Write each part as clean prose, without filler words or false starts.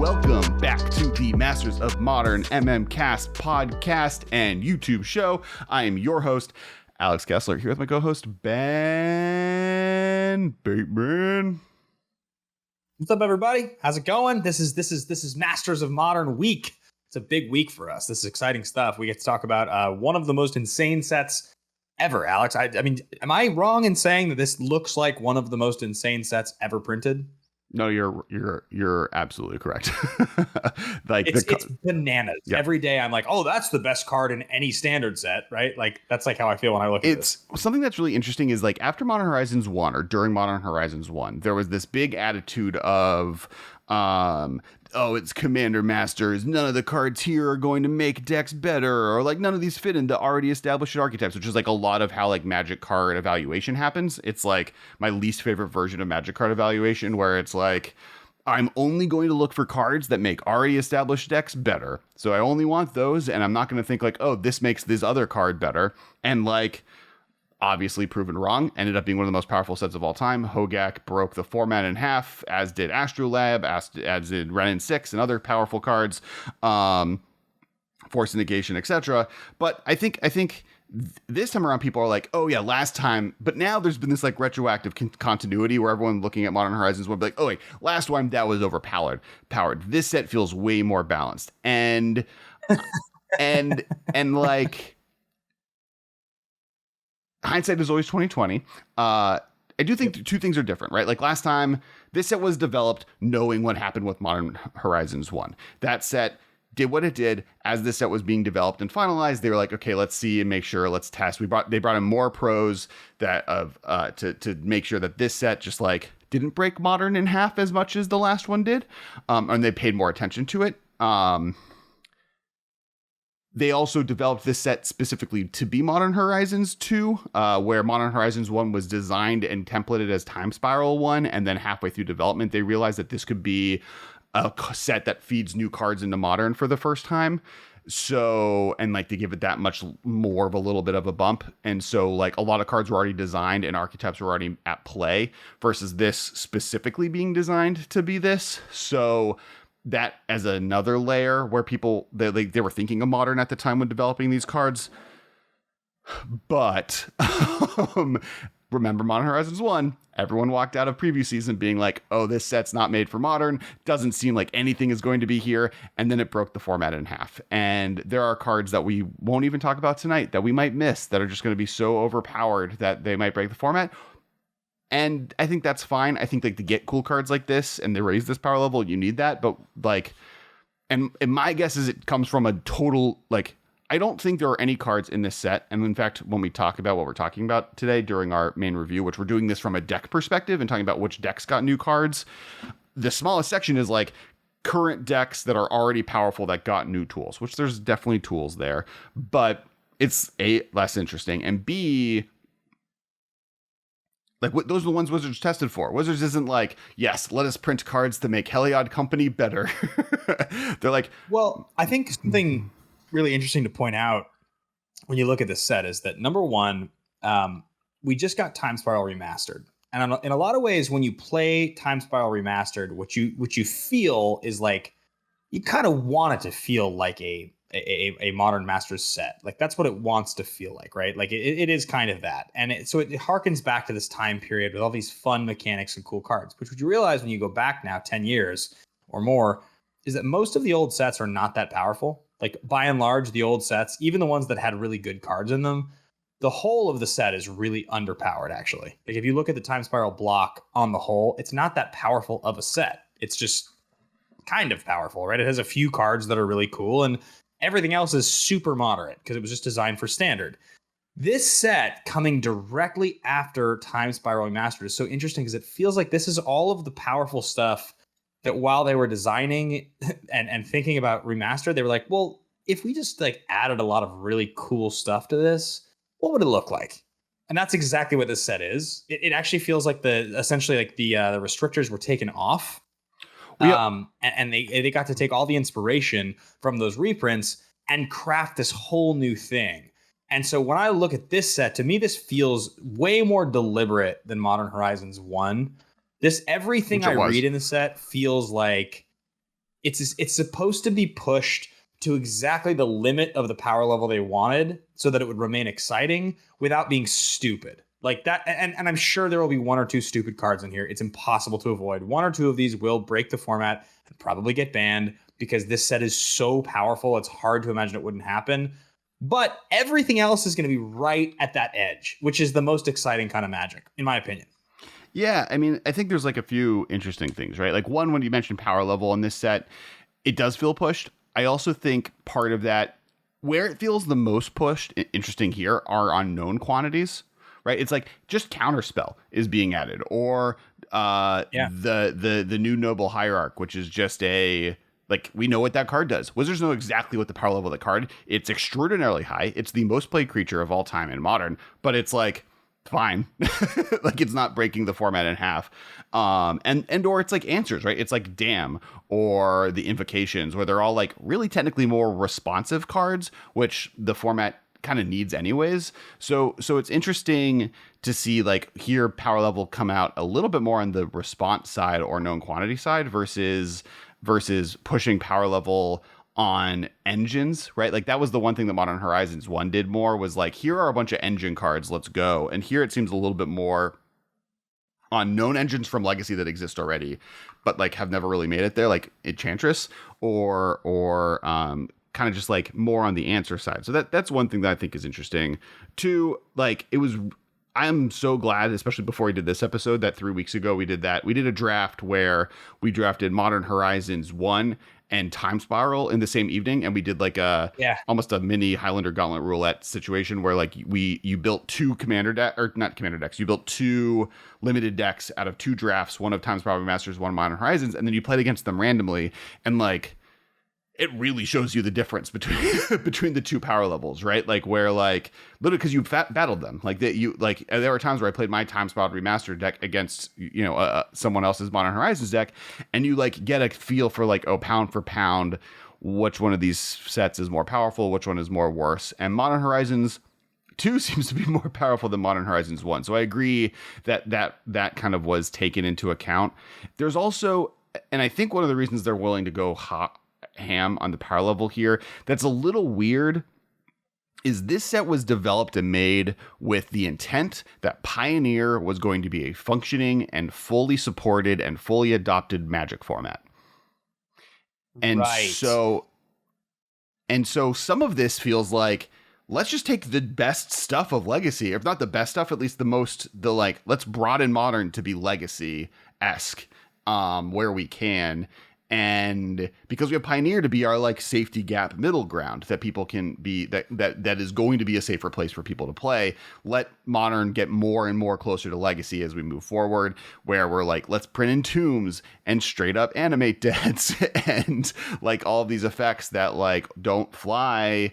welcome back to the Masters of Modern MMcast podcast and YouTube show. I am your host, Alex Kessler, here with my co-host, Ben Bateman. What's up, everybody? How's it going? This is Masters of Modern week. It's a big week for us. This is exciting stuff. We get to talk about one of the most insane sets ever, Alex. I mean, am I wrong in saying that this looks like one of the most insane sets ever printed? No, you're absolutely correct. Like it's bananas. Yeah. Every day I'm like, oh, that's the best card in any standard set, right? Like that's like how I feel when I look at this. Something that's really interesting is like after Modern Horizons 1 or during Modern Horizons 1, there was this big attitude of it's Commander Masters. None of the cards here are going to make decks better, or like none of these fit into already established archetypes, which is like a lot of how like Magic card evaluation happens. It's like my least favorite version of Magic card evaluation, where it's like, I'm only going to look for cards that make already established decks better. So I only want those, and I'm not going to think like, oh, this makes this other card better. And like, obviously proven wrong, ended up being one of the most powerful sets of all time. Hogak broke the format in half, as did Astrolab, as did Renin 6 and other powerful cards, Force Negation, etc. But I think this time around people are like, oh yeah, last time, but now there's been this like retroactive continuity where everyone looking at Modern Horizons will be like, oh wait, last time that was overpowered. This set feels way more balanced. And like, hindsight is always 2020. I do think two things are different, right? Like last time, this set was developed knowing what happened with Modern Horizons 1. That set did what it did. As this set was being developed and finalized, they were like, okay, let's see and make sure, let's test. They brought in more pros to make sure that this set just like didn't break Modern in half as much as the last one did. And they paid more attention to it. They also developed this set specifically to be Modern Horizons 2, where Modern Horizons 1 was designed and templated as Time Spiral 1, and then halfway through development, they realized that this could be a set that feeds new cards into Modern for the first time. So, and like they give it that much more of a little bit of a bump. And so like a lot of cards were already designed and archetypes were already at play versus this specifically being designed to be this. So that as another layer where people they were thinking of Modern at the time when developing these cards. But remember Modern Horizons 1, everyone walked out of preview season being like, oh, this set's not made for Modern, doesn't seem like anything is going to be here, and then it broke the format in half. And there are cards that we won't even talk about tonight that we might miss that are just going to be so overpowered that they might break the format. And I think that's fine. I think like to get cool cards like this and they raise this power level, you need that. But like, and my guess is it comes from a total, like, I don't think there are any cards in this set. And in fact, when we talk about what we're talking about today during our main review, which we're doing this from a deck perspective and talking about which decks got new cards, the smallest section is like current decks that are already powerful that got new tools, which there's definitely tools there, but it's A, less interesting, and B, like those are the ones Wizards tested for. Wizards isn't like, yes, let us print cards to make Heliod Company better. They're like, well, I think something really interesting to point out when you look at this set is that number one, we just got Time Spiral Remastered, and in a lot of ways, when you play Time Spiral Remastered, what you feel is like you kind of want it to feel like a Modern Masters set. Like that's what it wants to feel like, right? Like it is kind of that. And so it harkens back to this time period with all these fun mechanics and cool cards, which what you realize when you go back now 10 years or more is that most of the old sets are not that powerful. Like by and large, the old sets, even the ones that had really good cards in them, the whole of the set is really underpowered actually. Like if you look at the Time Spiral block on the whole, it's not that powerful of a set. It's just kind of powerful, right? It has a few cards that are really cool and everything else is super moderate because it was just designed for standard. This set coming directly after Time Spiral Remastered is so interesting because it feels like this is all of the powerful stuff that while they were designing and thinking about remastered, they were like, well, if we just like added a lot of really cool stuff to this, what would it look like? And that's exactly what this set is. It actually feels like the restrictors were taken off. And they got to take all the inspiration from those reprints and craft this whole new thing. And so when I look at this set, to me, this feels way more deliberate than Modern Horizons 1. Everything I read in the set feels like it's supposed to be pushed to exactly the limit of the power level they wanted so that it would remain exciting without being stupid. Like that, and I'm sure there will be one or two stupid cards in here. It's impossible to avoid. One or two of these will break the format and probably get banned because this set is so powerful. It's hard to imagine it wouldn't happen. But everything else is going to be right at that edge, which is the most exciting kind of Magic, in my opinion. Yeah, I mean, I think there's like a few interesting things, right? Like one, when you mentioned power level in this set, it does feel pushed. I also think part of that, where it feels the most pushed, interesting here, are on known quantities, right? It's like just Counterspell is being added, or the new Noble Hierarch, which is just a, like, we know what that card does. Wizards know exactly what the power level of the card. It's extraordinarily high. It's the most played creature of all time in Modern, but it's like, fine. Like, it's not breaking the format in half. And or it's like answers, right? It's like Damn or the Invocations, where they're all like really technically more responsive cards, which the format kind of needs anyways. So it's interesting to see like here power level come out a little bit more on the response side or known quantity side versus pushing power level on engines, right? Like that was the one thing that Modern Horizons 1 did more, was like, here are a bunch of engine cards, let's go. And here it seems a little bit more on known engines from Legacy that exist already, but like have never really made it there, like Enchantress, or kind of just like more on the answer side. So that's one thing that I think is interesting. Two, like I'm so glad, especially before we did this episode, that 3 weeks ago we did a draft where we drafted Modern Horizons 1 and Time Spiral in the same evening, and we did like almost a mini Highlander Gauntlet roulette situation where like you built two you built two limited decks out of two drafts, one of Time Spiral Remasters, one Modern Horizons, and then you played against them randomly, and like it really shows you the difference between the two power levels, right? Like where like literally because you battled them, like that you like there were times where I played my Time Spiral Remastered deck against someone else's Modern Horizons deck, and you like get a feel for like, oh, pound for pound, which one of these sets is more powerful, which one is more worse. And Modern Horizons 2 seems to be more powerful than Modern Horizons 1. So I agree that kind of was taken into account. There's also, and I think one of the reasons they're willing to go ham on the power level here that's a little weird is this set was developed and made with the intent that Pioneer was going to be a functioning and fully supported and fully adopted Magic format. And so some of this feels like, let's just take the best stuff of Legacy, if not the best stuff, at least let's broaden Modern to be Legacy-esque where we can. And because we have Pioneer to be our like safety gap middle ground that people can be, that is going to be a safer place for people to play, let Modern get more and more closer to Legacy as we move forward, where we're like, let's print in tombs and straight up animate deads and like all of these effects that like don't fly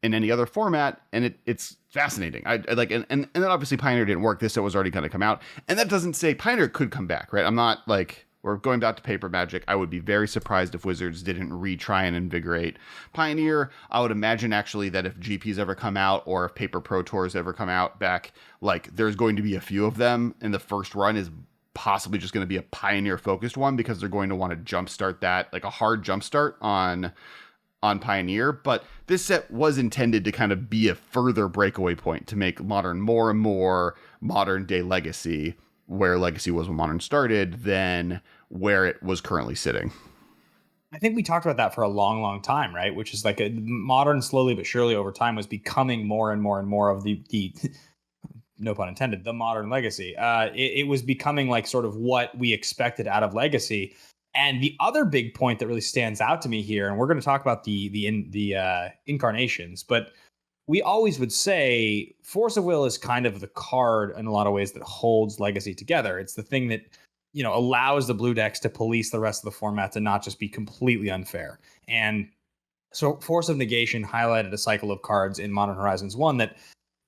in any other format. And it's fascinating. I like, and then obviously Pioneer didn't work. This set was already going to come out, and that doesn't say Pioneer could come back, right? I'm not like, we're going back to paper Magic. I would be very surprised if Wizards didn't retry and invigorate Pioneer. I would imagine actually that if GPs ever come out, or if Paper Pro Tours ever come out back, like there's going to be a few of them, and the first run is possibly just going to be a Pioneer focused one, because they're going to want to jumpstart that, like a hard jumpstart on Pioneer. But this set was intended to kind of be a further breakaway point to make Modern more and more modern day Legacy, where Legacy was when Modern started, than where it was currently sitting. I think we talked about that for a long, long time, right? Which is like Modern slowly but surely over time was becoming more and more and more of the no pun intended, the Modern Legacy. It was becoming like sort of what we expected out of Legacy. And the other big point that really stands out to me here, and we're going to talk about the incarnations, but we always would say Force of Will is kind of the card in a lot of ways that holds Legacy together. It's the thing that, allows the blue decks to police the rest of the format to not just be completely unfair. And so Force of Negation highlighted a cycle of cards in Modern Horizons 1 that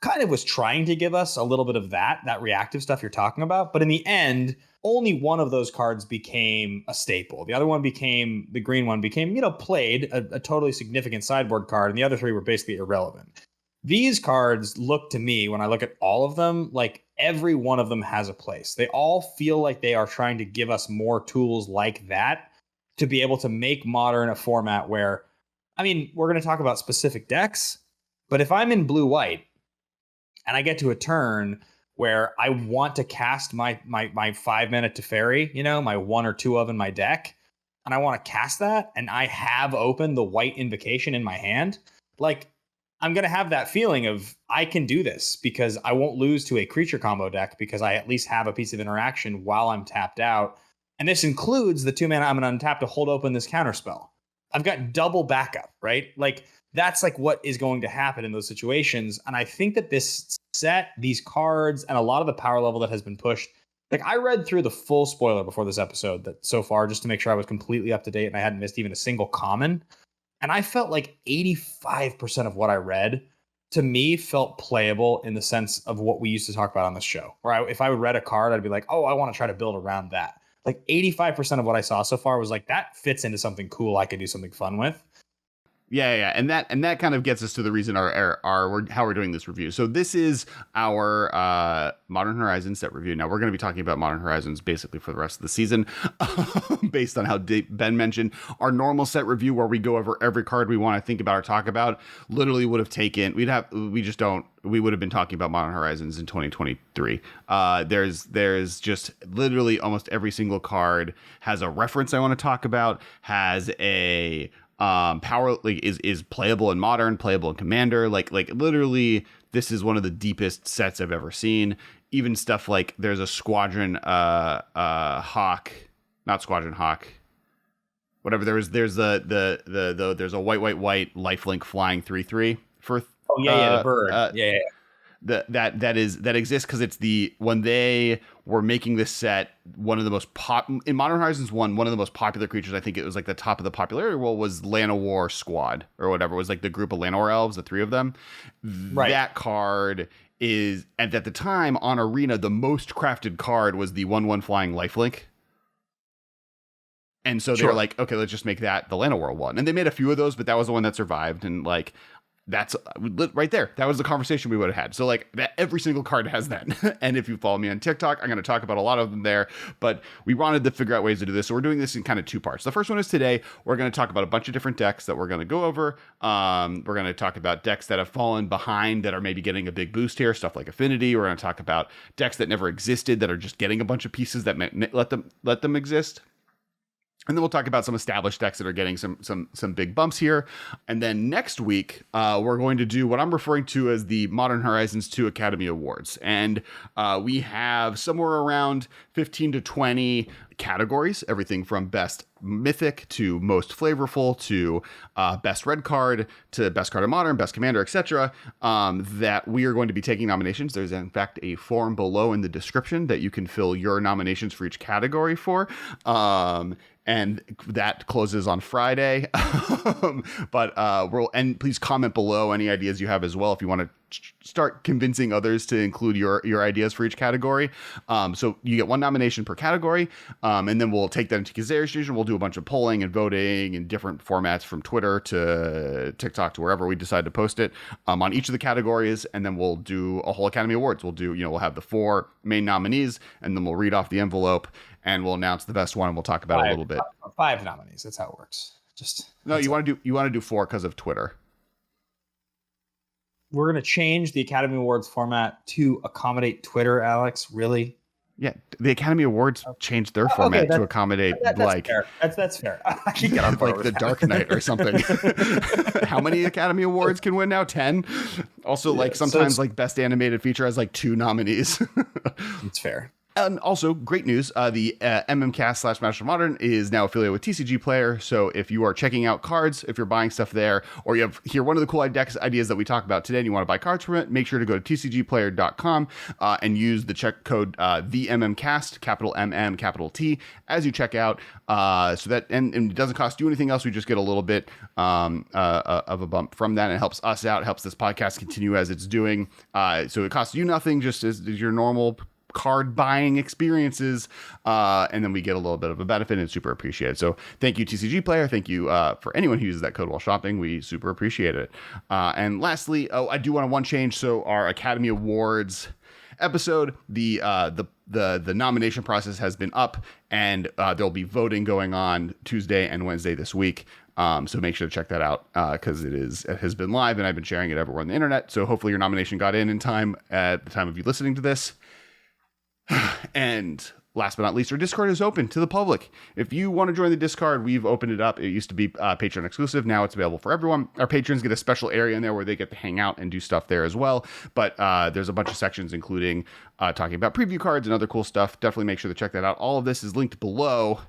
kind of was trying to give us a little bit of that reactive stuff you're talking about. But in the end, only one of those cards became a staple. The other one became, the green one became, played a totally significant sideboard card, and the other three were basically irrelevant. These cards look to me, when I look at all of them, like every one of them has a place. They all feel like they are trying to give us more tools like that. to be able to make Modern a format where, I mean, we're going to talk about specific decks, but if I'm in blue-white and I get to a turn where I want to cast my 5-mana Teferi, my 1 or 2 of in my deck, and I want to cast that, and I have open the white invocation in my hand, like, I'm going to have that feeling of I can do this because I won't lose to a creature combo deck because I at least have a piece of interaction while I'm tapped out. And this includes the 2 mana I'm going to untap to hold open this counterspell. I've got double backup, right? Like, that's like what is going to happen in those situations. And I think that this set, these cards, and a lot of the power level that has been pushed, like, I read through the full spoiler before this episode that so far, just to make sure I was completely up to date and I hadn't missed even a single common. And I felt like 85% of what I read, to me, felt playable in the sense of what we used to talk about on this show. Where if I would read a card, I'd be like, oh, I want to try to build around that. Like 85% of what I saw so far was like, that fits into something cool I could do something fun with. Yeah, and that kind of gets us to the reason our how we're doing this review. So this is our Modern Horizons set review. Now we're going to be talking about Modern Horizons basically for the rest of the season, based on how Ben mentioned. Our normal set review, where we go over every card we want to think about or talk about, literally would have taken. We would have been talking about Modern Horizons in 2023. There's just literally almost every single card has a reference I want to talk about, has a power, like, is playable in Modern, playable in Commander. Like literally, this is one of the deepest sets I've ever seen. Even stuff like there's a Squadron Hawk, not Squadron Hawk, whatever. There's a white lifelink flying 3/3 for the bird. That exists because it's when they were making this set, one of the most in Modern Horizons 1, one of the most popular creatures, I think it was like the top of the popularity wall, was Llanowar Squad or whatever. It was like the group of Llanowar elves, the 3 of them. Right. That card is, and at the time on Arena, the most crafted card was the 1/1 flying lifelink. And so they were like, okay, let's just make that the Llanowar one. And they made a few of those, but that was the one that survived. And like, that's right there. That was the conversation we would have had. So like, that every single card has that. And if you follow me on TikTok, I'm going to talk about a lot of them there, but we wanted to figure out ways to do this. So we're doing this in kind of 2 parts. The first one is today, we're going to talk about a bunch of different decks that we're going to go over. We're going to talk about decks that have fallen behind that are maybe getting a big boost here, stuff like Affinity. We're going to talk about decks that never existed that are just getting a bunch of pieces that let them exist. And then we'll talk about some established decks that are getting some big bumps here. And then next week, we're going to do what I'm referring to as the Modern Horizons 2 Academy Awards. And we have somewhere around 15 to 20 categories, everything from best mythic to most flavorful to best red card to best card of Modern, best commander, etc. That we are going to be taking nominations. There's in fact a form below in the description that you can fill your nominations for each category for. And that closes on Friday. But please comment below any ideas you have as well if you want to start convincing others to include your ideas for each category. So you get 1 nomination per category, and then we'll take that into consideration. We'll do a bunch of polling and voting in different formats, from Twitter to TikTok to wherever we decide to post it, on each of the categories, and then we'll do a whole Academy Awards. We'll have the 4 main nominees, and then we'll read off the envelope and we'll announce the best one, and we'll talk about it a little bit. 5 nominees. That's how it works. You want to do 4 because of Twitter. We're going to change the Academy Awards format to accommodate Twitter, Alex. Really? Yeah, the Academy Awards changed their format to accommodate that's fair. That's fair. I can get on board like the Dark Knight or something. How many Academy Awards can win now? 10. Also, sometimes best animated feature has 2 nominees. It's fair. And also, great news, the MMCast / Master Modern is now affiliated with TCG Player. So if you are checking out cards, if you're buying stuff there, or you hear one of the cool ideas that we talk about today and you want to buy cards from it, make sure to go to tcgplayer.com and use the check code the MMCast, capital MM, capital T, as you check out. So that and it doesn't cost you anything else. We just get a little bit of a bump from that. And it helps us out, helps this podcast continue as it's doing. So it costs you nothing, just as your normal card buying experiences, and then we get a little bit of a benefit, and it's super appreciated. So thank you, TCG Player. Thank you for anyone who uses that code while shopping. We super appreciate it. And lastly, I do want one change. So our Academy Awards episode, the the nomination process has been up, and there'll be voting going on Tuesday and Wednesday this week. So make sure to check that out because it has been live, and I've been sharing it everywhere on the internet. So hopefully your nomination got in time at the time of you listening to this. And last but not least, our Discord is open to the public. If you want to join the Discord, we've opened it up. It used to be Patreon exclusive. Now it's available for everyone. Our patrons get a special area in there where they get to hang out and do stuff there as well. But there's a bunch of sections, including talking about preview cards and other cool stuff. Definitely make sure to check that out. All of this is linked below.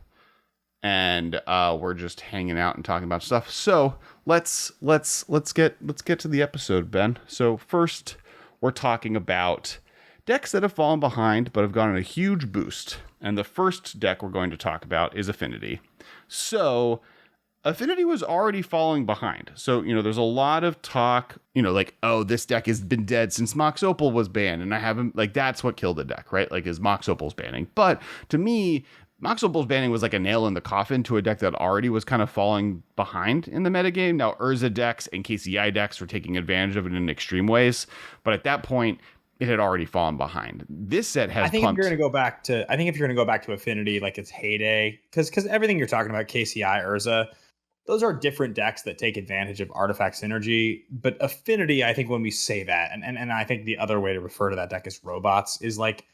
And we're just hanging out and talking about stuff. So let's get to the episode, Ben. So first, we're talking about decks that have fallen behind but have gotten a huge boost. And the first deck we're going to talk about is Affinity. So Affinity was already falling behind. So, there's a lot of talk, like, oh, this deck has been dead since Mox Opal was banned. And I haven't, like, that's what killed the deck, right? Like, is Mox Opal's banning. But to me, Mox Opal's banning was like a nail in the coffin to a deck that already was kind of falling behind in the metagame. Now, Urza decks and KCI decks were taking advantage of it in extreme ways. But at that point, it had already fallen behind. This set has if you're going to go back to Affinity, like its heyday, because everything you're talking about, KCI, Urza, those are different decks that take advantage of artifact synergy. But Affinity, I think when we say that, and I think the other way to refer to that deck is robots, is like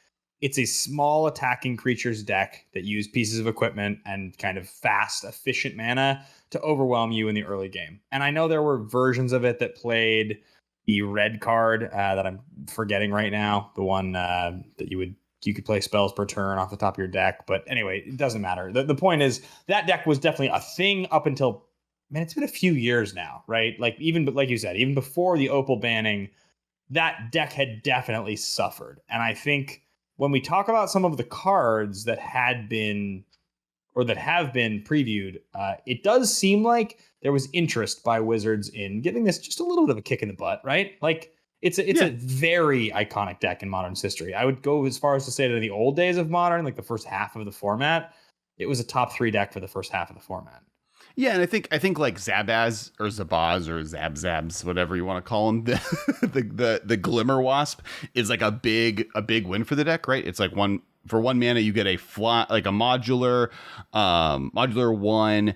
it's a small attacking creatures deck that use pieces of equipment and kind of fast, efficient mana to overwhelm you in the early game. And I know there were versions of it that played the red card that I'm forgetting right now, the one that you could play spells per turn off the top of your deck. But anyway, it doesn't matter. The point is that deck was definitely a thing up until, man, it's been a few years now, right? Like you said, even before the Opal banning, that deck had definitely suffered. And I think when we talk about some of the cards that had been or that have been previewed, it does seem like there was interest by Wizards in giving this just a little bit of a kick in the butt, right? Like it's a very iconic deck in Modern's history. I would go as far as to say that in the old days of Modern, like the first half of the format, it was a top 3 deck for the first half of the format. Yeah, and I think like Zabaz or Zabaz or Zabs, whatever you want to call him, the Glimmer Wasp is like a big win for the deck, right? It's like one mana you get a modular 1.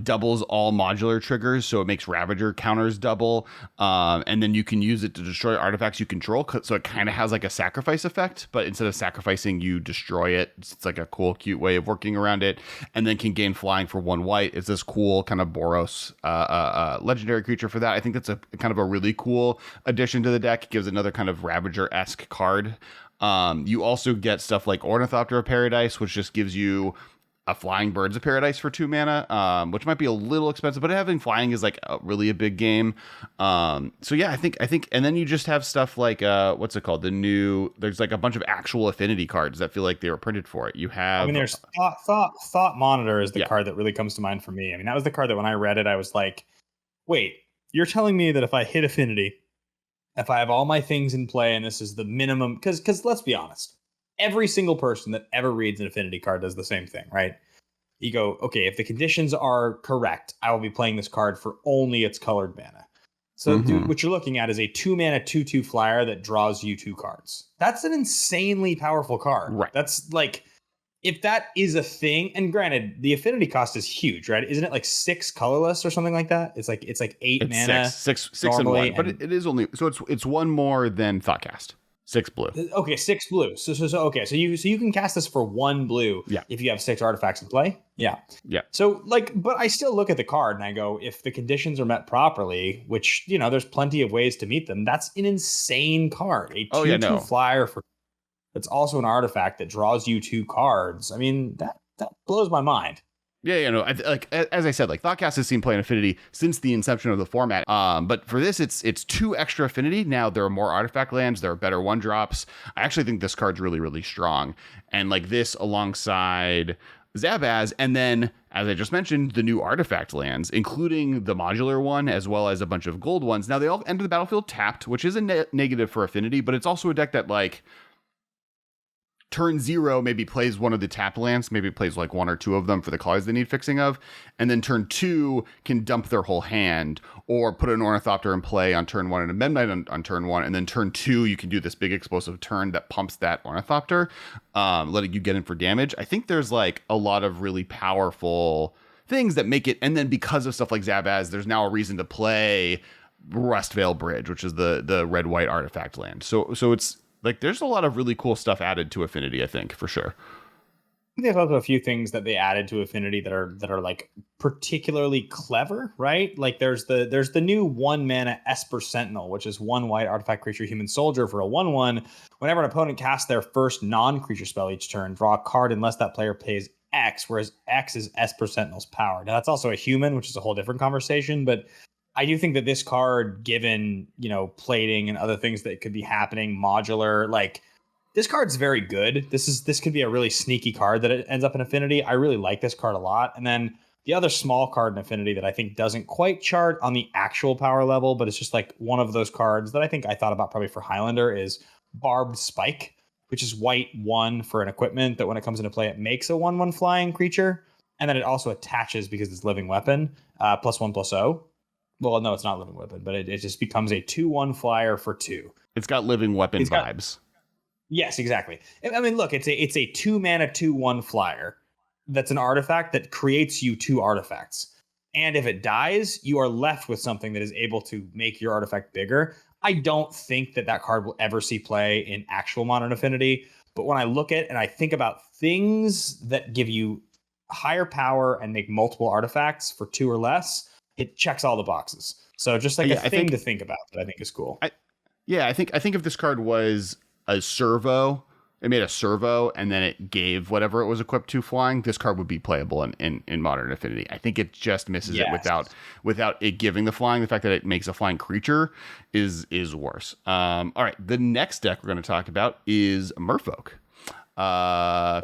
Doubles all modular triggers, so it makes Ravager counters double, and then you can use it to destroy artifacts you control, so it kind of has like a sacrifice effect, but instead of sacrificing, you destroy it. It's like a cool, cute way of working around it, and then can gain flying for 1 white. It's this cool kind of Boros legendary creature for that. I think that's a kind of a really cool addition to the deck. It gives another kind of Ravager-esque card. You also get stuff like Ornithopter of Paradise, which just gives you a flying Birds of Paradise for 2 mana, which might be a little expensive, but having flying is like really a big game. So yeah, I think, and then you just have stuff like, what's it called? There's like a bunch of actual Affinity cards that feel like they were printed for it. You have, there's Thought Monitor is the card that really comes to mind for me. That was the card that when I read it, I was like, wait, you're telling me that if I hit Affinity, if I have all my things in play, and this is the minimum, because let's be honest, every single person that ever reads an Affinity card does the same thing, right? You go, okay, if the conditions are correct, I will be playing this card for only its colored mana. So what you're looking at is a 2 mana 2/2 flyer that draws you 2 cards. That's an insanely powerful card. Right. That's like, if that is a thing, and granted, the Affinity cost is huge, right? Isn't it like 6 colorless or something like that? It's like 8 mana. Six and 1, but it is only, so it's 1 more than Thoughtcast. 6 blue. Okay, 6 blue. So you can cast this for 1 blue. Yeah. If you have 6 artifacts in play. Yeah. Yeah. So but I still look at the card and I go, if the conditions are met properly, which there's plenty of ways to meet them, that's an insane card. A 2/2 flyer that's also an artifact that draws you 2 cards. That blows my mind. Yeah, as I said, like Thoughtcast has seen play in Affinity since the inception of the format. But for this, it's 2 extra Affinity. Now there are more artifact lands. There are better 1-drops. I actually think this card's really, really strong. And like this alongside Zabaz, and then, as I just mentioned, the new artifact lands, including the modular one, as well as a bunch of gold ones. Now they all enter the battlefield tapped, which is a negative for Affinity, but it's also a deck that like, turn 0 maybe plays one of the tapped lands, maybe plays like 1 or 2 of them for the colors they need fixing of, and then turn 2 can dump their whole hand, or put an Ornithopter in play on turn 1 and a Midnight on turn 1, and then turn 2 you can do this big explosive turn that pumps that Ornithopter, letting you get in for damage. I think there's like a lot of really powerful things that make it, and then because of stuff like Zabaz, there's now a reason to play Rustvale Bridge, which is the red-white artifact land. So it's like there's a lot of really cool stuff added to Affinity, I think, for sure. There's also a few things that they added to Affinity that are like particularly clever, right? Like there's the new 1 mana Esper Sentinel, which is 1 white artifact creature human soldier for a 1/1. Whenever an opponent casts their first non-creature spell each turn, draw a card unless that player pays X, whereas X is Esper Sentinel's power. Now that's also a human, which is a whole different conversation, but I do think that this card, given, plating and other things that could be happening, modular, like this card's very good. This could be a really sneaky card that it ends up in Affinity. I really like this card a lot. And then the other small card in Affinity that I think doesn't quite chart on the actual power level, but it's just like one of those cards that I think I thought about probably for Highlander, is Barbed Spike, which is white 1 for an equipment that when it comes into play, it makes a 1/1 flying creature. And then it also attaches, because it's living weapon, +1/+0. Well, no, it's not living weapon, but it just becomes a 2/1 flyer for 2. It's got living weapon vibes. Yes, exactly. I mean, look, it's a 2 mana 2/1 flyer that's an artifact that creates you 2 artifacts. And if it dies, you are left with something that is able to make your artifact bigger. I don't think that card will ever see play in actual Modern Affinity. But when I look at and I think about things that give you higher power and make multiple artifacts for 2 or less, it checks all the boxes. So just like a thing to think about that I think is cool. I think if this card was a servo, it made a servo and then it gave whatever it was equipped to flying, this card would be playable in Modern Affinity. I think it just misses it without it giving the flying. The fact that it makes a flying creature is worse. All right, the next deck we're going to talk about is Merfolk.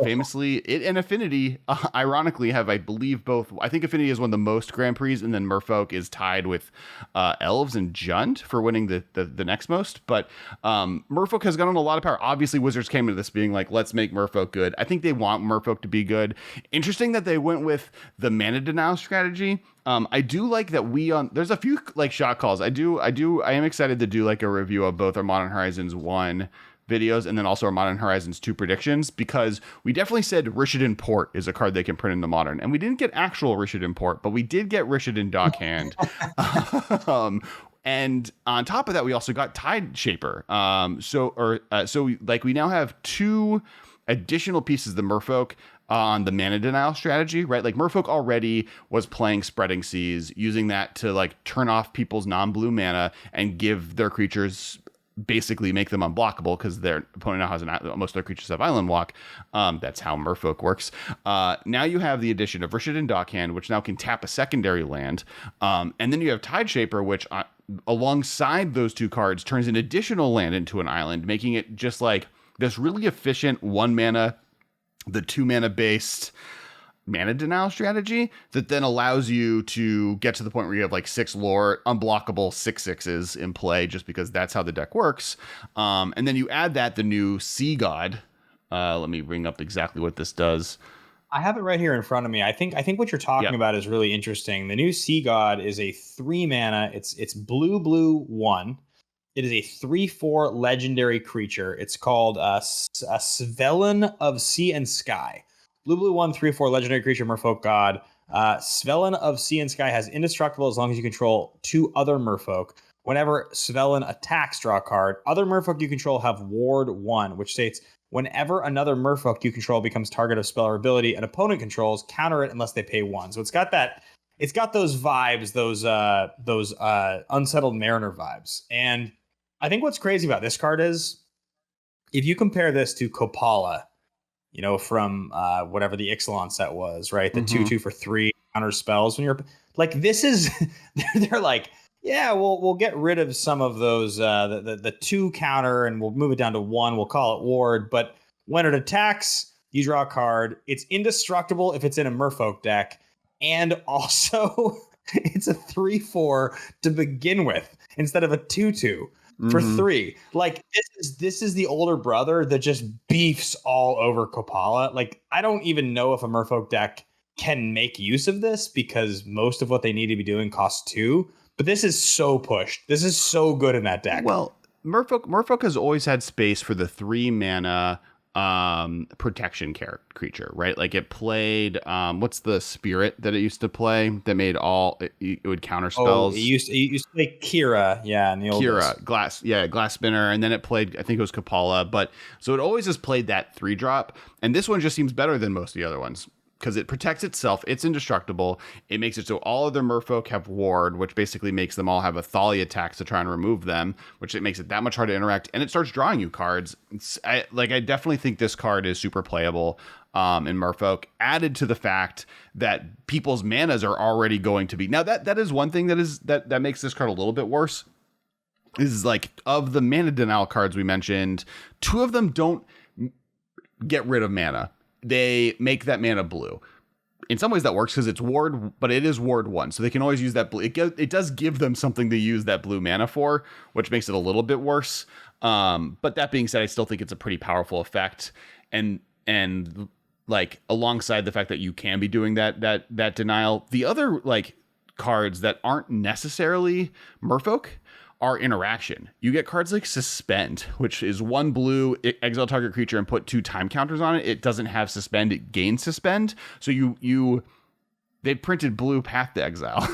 Famously, it and Affinity, ironically, have, I believe, both. I think Affinity has won the most Grand Prix, and then Merfolk is tied with Elves and Jund for winning the next most. But Merfolk has gotten a lot of power. Obviously, Wizards came into this being like, let's make Merfolk good. I think they want Merfolk to be good. Interesting that they went with the mana denial strategy. I do like that there's a few like shot calls. I am excited to do like a review of both our Modern Horizons 1 videos and then also our Modern Horizons 2 predictions, because we definitely said Rishadan Port is a card they can print into Modern, and we didn't get actual Rishadan Port, but we did get Rishadan Dockhand. And on top of that, we also got Tide Shaper. So we now have 2 additional pieces of the Merfolk on the mana denial strategy, right? Like Merfolk already was playing Spreading Seas, using that to like turn off people's non-blue mana and give their creatures, basically make them unblockable, because their opponent now has most of their creatures have Island Walk. That's how Merfolk works. Now you have the addition of Rishadan Dockhand, which now can tap a secondary land. And then you have Tide Shaper, which alongside those 2 cards turns an additional land into an island, making it just like this really efficient 1 mana, the 2 mana based mana denial strategy that then allows you to get to the point where you have like 6 lore unblockable 6/6s in play, just because that's how the deck works. And then you add the new Sea God. Let me bring up exactly what this does. I have it right here in front of me. I think what you're talking about is really interesting. The new Sea God is a 3 mana. It's blue 1. It is a 3/4 legendary creature. It's called a Svelin of Sea and Sky. Blue 1, 3/4 legendary creature, Merfolk God. Svelin of Sea and Sky has indestructible as long as you control 2 other Merfolk. Whenever Svelin attacks, draw a card. Other Merfolk you control have Ward 1, which states whenever another Merfolk you control becomes target of spell or ability, an opponent controls, counter it unless they pay 1. So it's got those vibes, those Unsettled Mariner vibes. And I think what's crazy about this card is if you compare this to Kopala, from whatever the Ixalan set was, right? The 2/2 for 3 counter spells. When you're like, this is, they're like, yeah, we'll get rid of some of those, the 2 counter, and we'll move it down to 1. We'll call it Ward. But when it attacks, you draw a card. It's indestructible if it's in a Merfolk deck. And also, it's a 3/4 to begin with instead of a 2/2. for Mhm. 3. Like this is the older brother that just beefs all over Kopala. Like I don't even know if a Merfolk deck can make use of this because most of what they need to be doing costs 2. But this is so pushed. This is so good in that deck. Well, Merfolk has always had space for the 3 mana protection creature, right? Like it played what's the spirit that it used to play that made it would counter spells. It used to play Kira, yeah, in the old days. Glass Spinner, and then it played, I think it was Kapala, but so it always has played that 3-drop, and this one just seems better than most of the other ones because it protects itself. It's indestructible. It makes it so all other Merfolk have ward, which basically makes them all have a Thali attacks to try and remove them, which it makes it that much harder to interact, and it starts drawing you cards. I definitely think this card is super playable in Merfolk, added to the fact that people's manas are already going to be. Now that is one thing that makes this card a little bit worse. Is like, of the mana denial cards we mentioned, 2 of them don't get rid of mana. They make that mana blue. In some ways that works because it's ward, but it is ward 1, so they can always use that blue. It does give them something to use that blue mana for, which makes it a little bit worse. But that being said, I still think it's a pretty powerful effect, and like alongside the fact that you can be doing that denial, the other like cards that aren't necessarily Merfolk are interaction. You get cards like Suspend, which is 1 blue, exile target creature and put 2 time counters on it. It doesn't have Suspend, it gains Suspend. So they printed blue Path to Exile.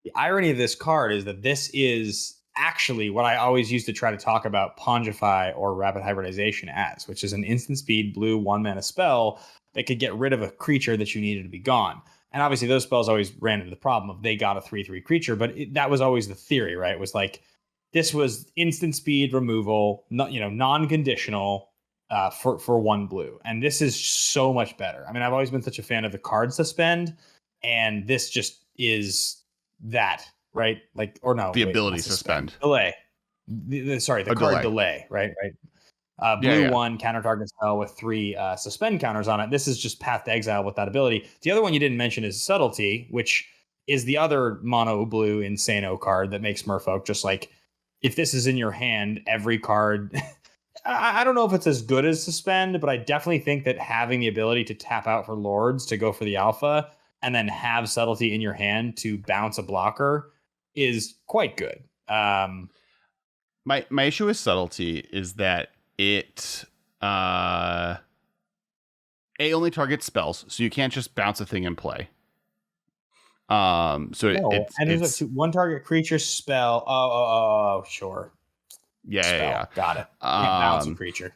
The irony of this card is that this is actually what I always used to try to talk about Pongify or Rapid Hybridization as, which is an instant speed blue 1-mana spell that could get rid of a creature that you needed to be gone. And obviously those spells always ran into the problem of they got a 3/3 creature, but that was always the theory, right? It was like, this was instant speed removal, non-conditional for 1 blue. And this is so much better. I mean, I've always been such a fan of the card Suspend, and this just is that, right? Like, or no, The ability Suspend. Delay. The card delay, right? Blue 1 counter target spell with 3 suspend counters on it. This is just Path to Exile with that ability. The other one you didn't mention is Subtlety, which is the other mono blue Insano card that makes Merfolk just like, if this is in your hand, every card. I don't know if it's as good as Suspend, but I definitely think that having the ability to tap out for Lords to go for the alpha and then have Subtlety in your hand to bounce a blocker is quite good. My issue with Subtlety is that it only targets spells, so you can't just bounce a thing and play. There's 1 target creature spell. Oh, sure. Yeah. Got it. You can't bounce a creature.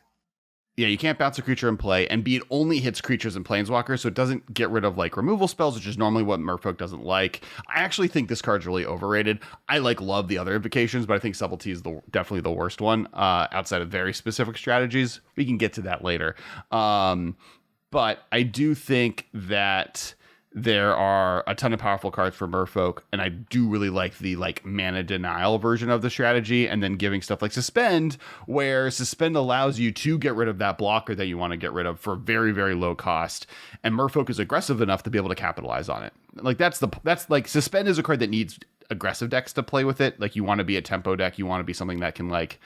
Yeah, you can't bounce a creature in play, and B, it only hits creatures and planeswalkers, so it doesn't get rid of like removal spells, which is normally what Merfolk doesn't like. I actually think this card's really overrated. I love the other invocations, but I think Subtlety is definitely the worst one outside of very specific strategies. We can get to that later. But I do think that there are a ton of powerful cards for Merfolk, and I do really like the mana denial version of the strategy, and then giving stuff like Suspend, where Suspend allows you to get rid of that blocker that you want to get rid of for very, very low cost, and Merfolk is aggressive enough to be able to capitalize on it. Like that's like Suspend is a card that needs aggressive decks to play with it. Like you want to be a tempo deck, you want to be something that can like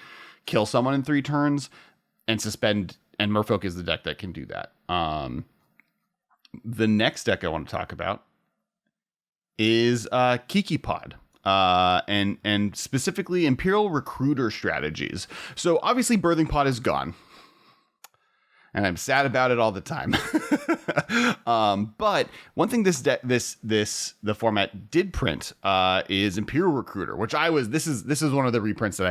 kill someone in 3 turns, and Suspend and Merfolk is the deck that can do that. The next deck I want to talk about is Kiki Pod, and specifically Imperial Recruiter strategies. So obviously Birthing Pod is gone, and I'm sad about it all the time. But one thing the format did print is Imperial Recruiter, which this is one of the reprints that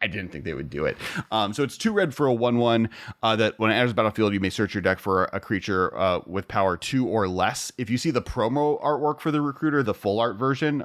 I didn't think they would do it. So it's 2 red for a 1/1 that when it enters the battlefield, you may search your deck for a creature with power 2 or less. If you see the promo artwork for the Recruiter, the full art version,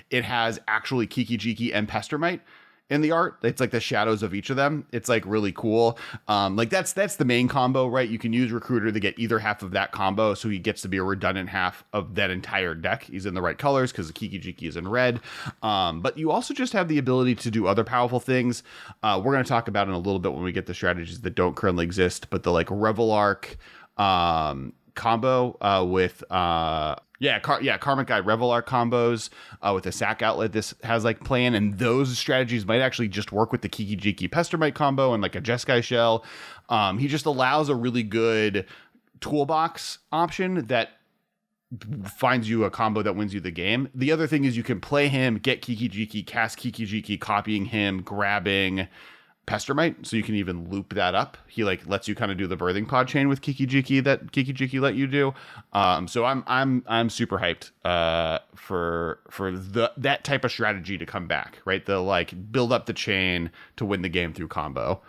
it has actually Kiki Jiki and Pestermite in the art. It's like the shadows of each of them. It's like really cool. That's the main combo, right? You can use Recruiter to get either half of that combo, so he gets to be a redundant half of that entire deck. He's in the right colors because the Kiki Jiki is in red. But you also just have the ability to do other powerful things. We're going to talk about in a little bit when we get the strategies that don't currently exist, but the like Revel Arc combo with Karmic Guy Revelar combos with a sack outlet. This has like plan, and those strategies might actually just work with the Kiki Jiki Pestermite combo and like a Jeskai shell. He just allows a really good toolbox option that finds you a combo that wins you the game. The other thing is you can play him, get Kiki Jiki, cast Kiki Jiki, copying him, grabbing Pestermite, so you can even loop that up. He like lets you kind of do the birthing pod chain with Kiki Jiki that Kiki Jiki let you do. So I'm super hyped for that type of strategy to come back, right? The like build up the chain to win the game through combo.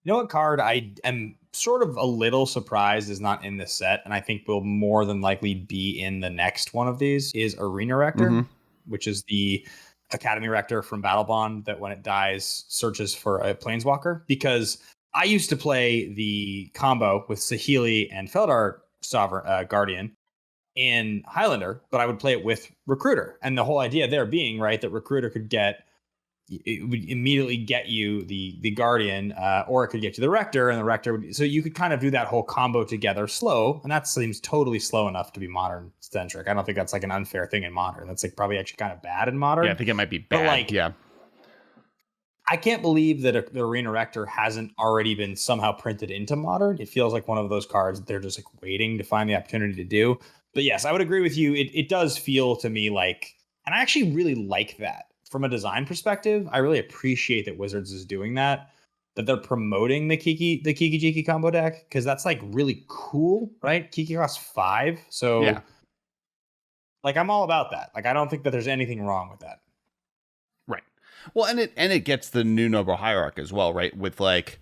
You know what card I am sort of a little surprised is not in this set, and I think will more than likely be in the next one of these, is Arena Rector, which is the Academy Rector from Battle Bond that when it dies searches for a Planeswalker. Because I used to play the combo with Saheeli and Feldar Sovereign Guardian in Highlander, but I would play it with Recruiter. And the whole idea there being, right, that Recruiter could it would immediately get you the Guardian, or it could get you the Rector, and the Rector would, so you could kind of do that whole combo together slow, and that seems totally slow enough to be Modern centric. I don't think that's like an unfair thing in Modern. That's like probably actually kind of bad in Modern. Yeah, I think it might be bad. But like, yeah, I can't believe that the Arena Rector hasn't already been somehow printed into Modern. It feels like one of those cards that they're just like waiting to find the opportunity to do. But yes, I would agree with you. It does feel to me like, and I actually really like that. From a design perspective, I really appreciate that Wizards is doing that they're promoting the Kiki Jiki combo deck, because that's like really cool, right? Kiki costs 5, so yeah. Like I'm all about that. Like I don't think that there's anything wrong with that. Right. Well, and it gets the new Noble Hierarch as well, right? With like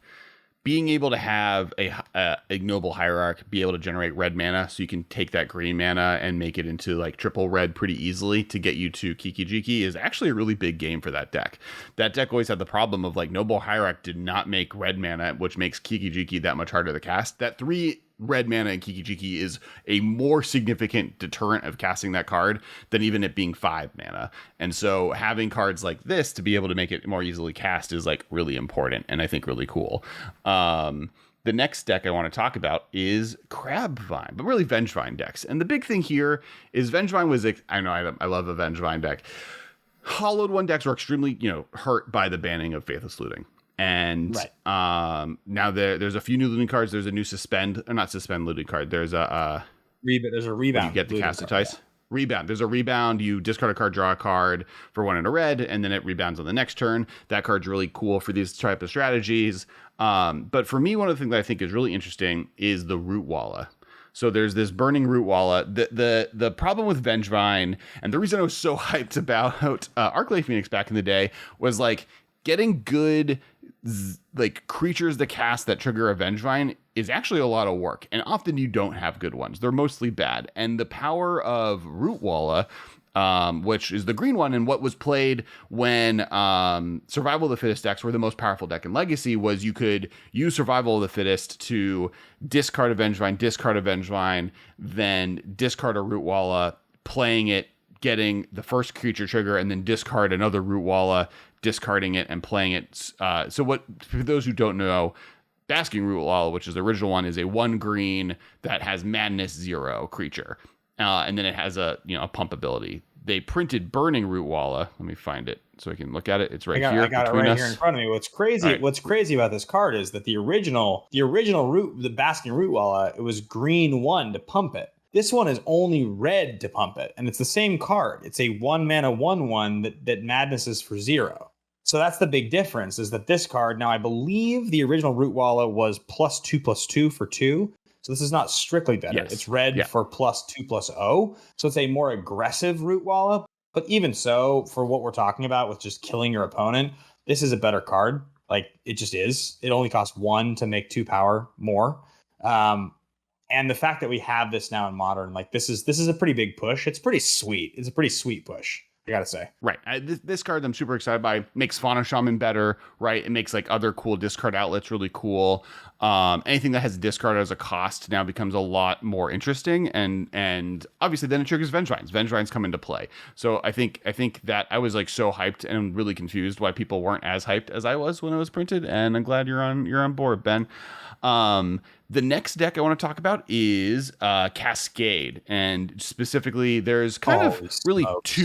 being able to have a Noble Hierarch be able to generate red mana, so you can take that green mana and make it into like triple red pretty easily to get you to Kiki Jiki is actually a really big game for that deck. That deck always had the problem of like Noble Hierarch did not make red mana, which makes Kiki Jiki that much harder to cast. That 3 red mana in Kiki Jiki is a more significant deterrent of casting that card than even it being 5 mana. And so having cards like this to be able to make it more easily cast is like really important, and I think really cool. The next deck I want to talk about is Crabvine, but really Vengevine decks. And the big thing here is Vengevine was, I know I love a Vengevine deck. Hollowed One decks were extremely, hurt by the banning of Faithless Looting. And now there's a few new looting cards. There's a new not suspend looting card. There's a rebound. You get the cast twice. Yeah. Rebound. There's a rebound. You discard a card, draw a card for 1 in a red, and then it rebounds on the next turn. That card's really cool for these type of strategies. But for me, one of the things that I think is really interesting is the Root Walla. So there's this burning Root Walla. The problem with Vengevine, and the reason I was so hyped about Arclight Phoenix back in the day, was like getting good like creatures to cast that trigger a Vengevine is actually a lot of work, and often you don't have good ones. They're mostly bad. And the power of Root Walla, which is the green one, and what was played when Survival of the Fittest decks were the most powerful deck in Legacy, was you could use Survival of the Fittest to discard a Vengevine, then discard a Root Walla, playing it, getting the first creature trigger, and then discard another Root Walla, discarding it and playing it. So what, for those who don't know, Basking Root Walla, which is the original one, is a 1 green that has Madness 0 creature. And then it has a pump ability. They printed Burning Root Walla. Let me find it so I can look at it. It's right here. I got it right here in front of me. What's crazy? Right. What's crazy about this card is that the original root, the Basking Root Walla, it was green 1 to pump it. This one is only red to pump it, and it's the same card. It's a 1 mana 1/1 that Madness is for 0. So that's the big difference, is that this card, now I believe the original Root Walla was +2/+2 for 2. So this is not strictly better. Yes. It's red for +2/+0. So it's a more aggressive Root Walla. But even so, for what we're talking about with just killing your opponent, this is a better card. Like, it just is. It only costs 1 to make 2 power more. And the fact that we have this now in Modern, like this is a pretty big push. It's pretty sweet. It's a pretty sweet push, I gotta say. Right. This card I'm super excited by. Makes Fauna Shaman better, right? It makes like other cool discard outlets really cool. Anything that has discard as a cost now becomes a lot more interesting, and obviously then it triggers Vengevines. Vengevines come into play. So I think that I was like so hyped and really confused why people weren't as hyped as I was when it was printed, and I'm glad you're on board, Ben. The next deck I want to talk about is Cascade, and specifically, there's kind of Holy really smokes.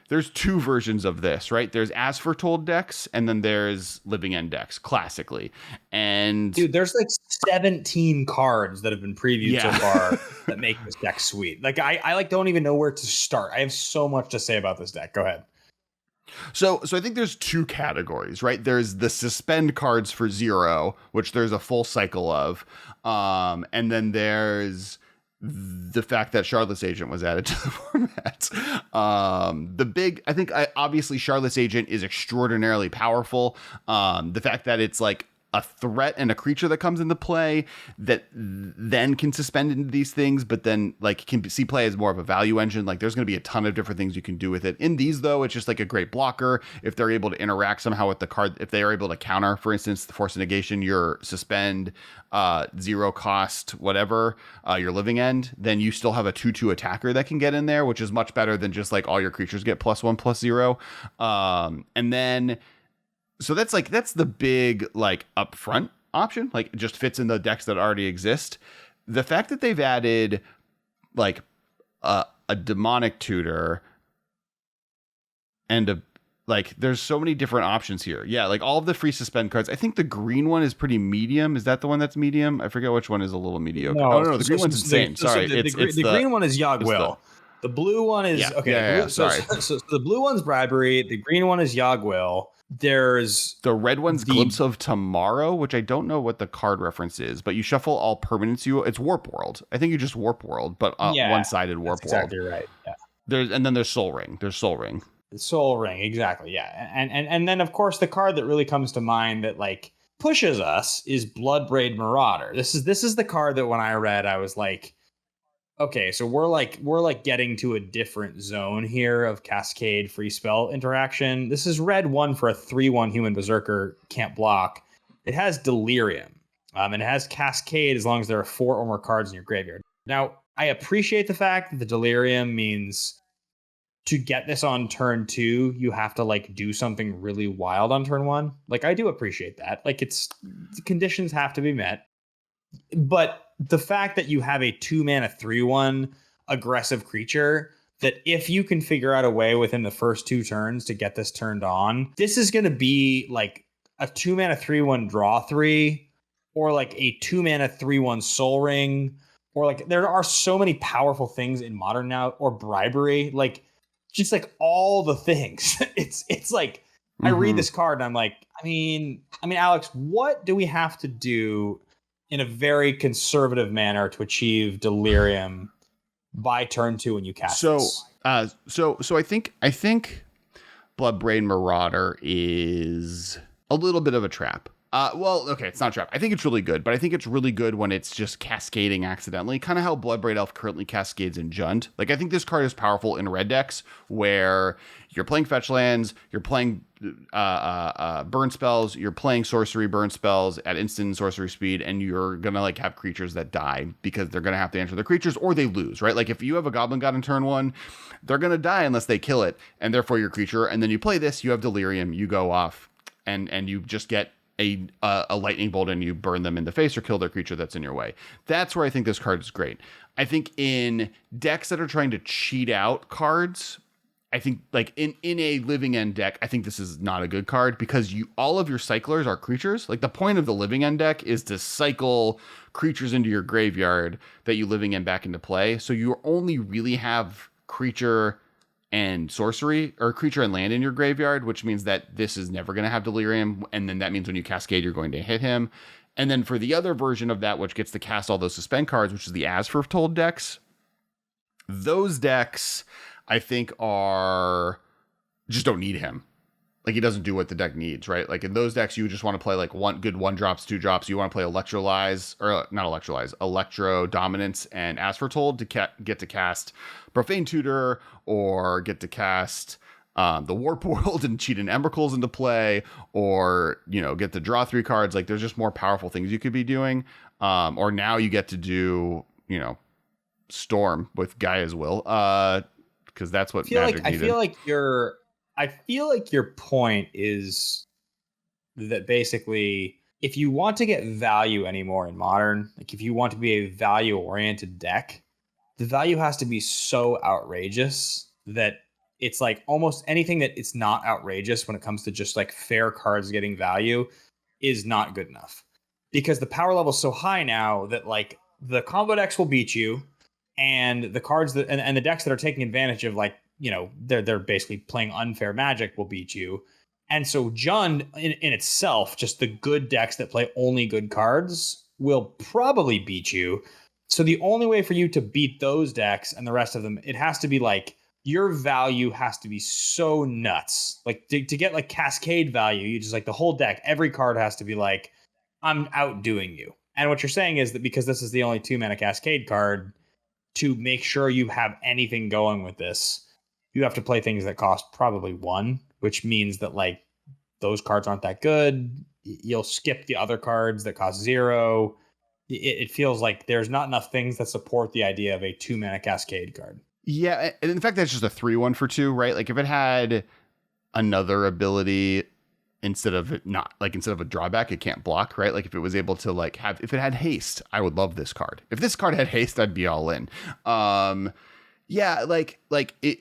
there's two versions of this, right? There's as foretold decks, and then there's living end decks, classically. And Dude, there's like 17 cards that have been previewed so yeah. far that make this deck sweet. Like I like don't even know where to start. I have so much to say about this deck. Go ahead. So I think there's two categories, right? There's the suspend cards for 0, which there's a full cycle of. And then there's the fact that Charlotte's Agent was added to the format. Obviously Charlotte's Agent is extraordinarily powerful. The fact that it's like a threat and a creature that comes into play that then can suspend into these things, but then like can see play as more of a value engine. Like there's going to be a ton of different things you can do with it. In these though, it's just like a great blocker. If they're able to interact somehow with the card, if they are able to counter, for instance, the force of negation, your suspend, 0 cost, whatever, your living end, then you still have a 2/2 attacker that can get in there, which is much better than just like all your creatures get +1/+0. And then so that's the big like upfront option. Like it just fits in the decks that already exist. The fact that they've added like a demonic tutor and there's so many different options here. Yeah, like all of the free suspend cards. I think the green one is pretty medium. Is that the one that's medium? I forget which one is a little mediocre. No, the green one's insane. Sorry, the green one is Yogg-Will. The blue one is sorry. So the blue one's Bribery. The green one is Yogg-Will. There's the red one's Glimpse of Tomorrow, which I don't know what the card reference is, but you shuffle all permanents. It's Warp World. I think you just Warp World, but one-sided Warp World. Exactly right. Yeah. Then there's Soul Ring. Soul Ring, exactly. Yeah, and then of course the card that really comes to mind that like pushes us is Bloodbraid Marauder. This is the card that when I read, I was like, okay, so we're like getting to a different zone here of Cascade free spell interaction. This is red 1 for a 3/1 human berserker, can't block. It has Delirium, and it has Cascade as long as there are 4 or more cards in your graveyard. Now, I appreciate the fact that the Delirium means to get this on turn 2, you have to like do something really wild on turn 1. Like I do appreciate that. Like the conditions have to be met. But the fact that you have a 2-mana 3/1 aggressive creature that if you can figure out a way within the first 2 turns to get this turned on, this is going to be like a 2-mana 3/1 draw 3 or like a 2-mana 3/1 Soul Ring, or like there are so many powerful things in Modern now, or Bribery, like just like all the things. It's like I read this card and I'm like, I mean, Alex, what do we have to do in a very conservative manner to achieve Delirium by turn 2 when you cast this? So I think Bloodbraid Marauder is a little bit of a trap. It's not a trap. I think it's really good, but I think it's really good when it's just cascading accidentally, kind of how Bloodbraid Elf currently cascades in Jund. Like, I think this card is powerful in red decks where you're playing fetch lands, you're playing burn spells, you're playing sorcery burn spells at instant sorcery speed, and you're gonna like have creatures that die because they're gonna have to answer their creatures or they lose, right? Like if you have a Goblin God in turn 1, they're gonna die unless they kill it, and therefore your creature. And then you play this, you have Delirium, you go off, and you just get a lightning bolt and you burn them in the face or kill their creature that's in your way. That's where I think this card is great. I think in decks that are trying to cheat out cards, I think like in a living end deck, I think this is not a good card because all of your cyclers are creatures. Like the point of the living end deck is to cycle creatures into your graveyard that you living end back into play. So you only really have creature and sorcery, or creature and land in your graveyard, which means that this is never going to have Delirium. And then that means when you cascade, you're going to hit him. And then for the other version of that, which gets to cast all those suspend cards, which is the As Foretold decks, those decks I think just don't need him. Like he doesn't do what the deck needs, right? Like in those decks, you just want to play like 1-drops, 2-drops. You want to play Electro Dominance and As Foretold to get to cast Profane Tutor, or get to cast the Warp World and cheat an Embercles into play, or get to draw 3 cards. Like there's just more powerful things you could be doing. Or now you get to do Storm with Gaia's Will, because that's what Magic needed. I feel like your point is that basically if you want to get value anymore in Modern, like if you want to be a value oriented deck, the value has to be so outrageous that it's like almost anything that it's not outrageous when it comes to just like fair cards getting value is not good enough, because the power level is so high now that like the combo decks will beat you, and the cards that and the decks that are taking advantage of like, you know, they're basically playing unfair Magic will beat you. And so Jund in itself, just the good decks that play only good cards will probably beat you. So the only way for you to beat those decks and the rest of them, it has to be like your value has to be so nuts. Like to get like Cascade value, you just like the whole deck, every card has to be like, I'm outdoing you. And what you're saying is that because this is the only 2-mana Cascade card, to make sure you have anything going with this, you have to play things that cost probably 1, which means that like those cards aren't that good. You'll skip the other cards that cost 0. It feels like there's not enough things that support the idea of a 2-mana Cascade card. Yeah, and in fact, that's just a 3/1 for 2, right? Like if it had another ability instead of a drawback, it can't block, right? Like if it was able to like if it had haste, I would love this card. If this card had haste, I'd be all in. Yeah, like it.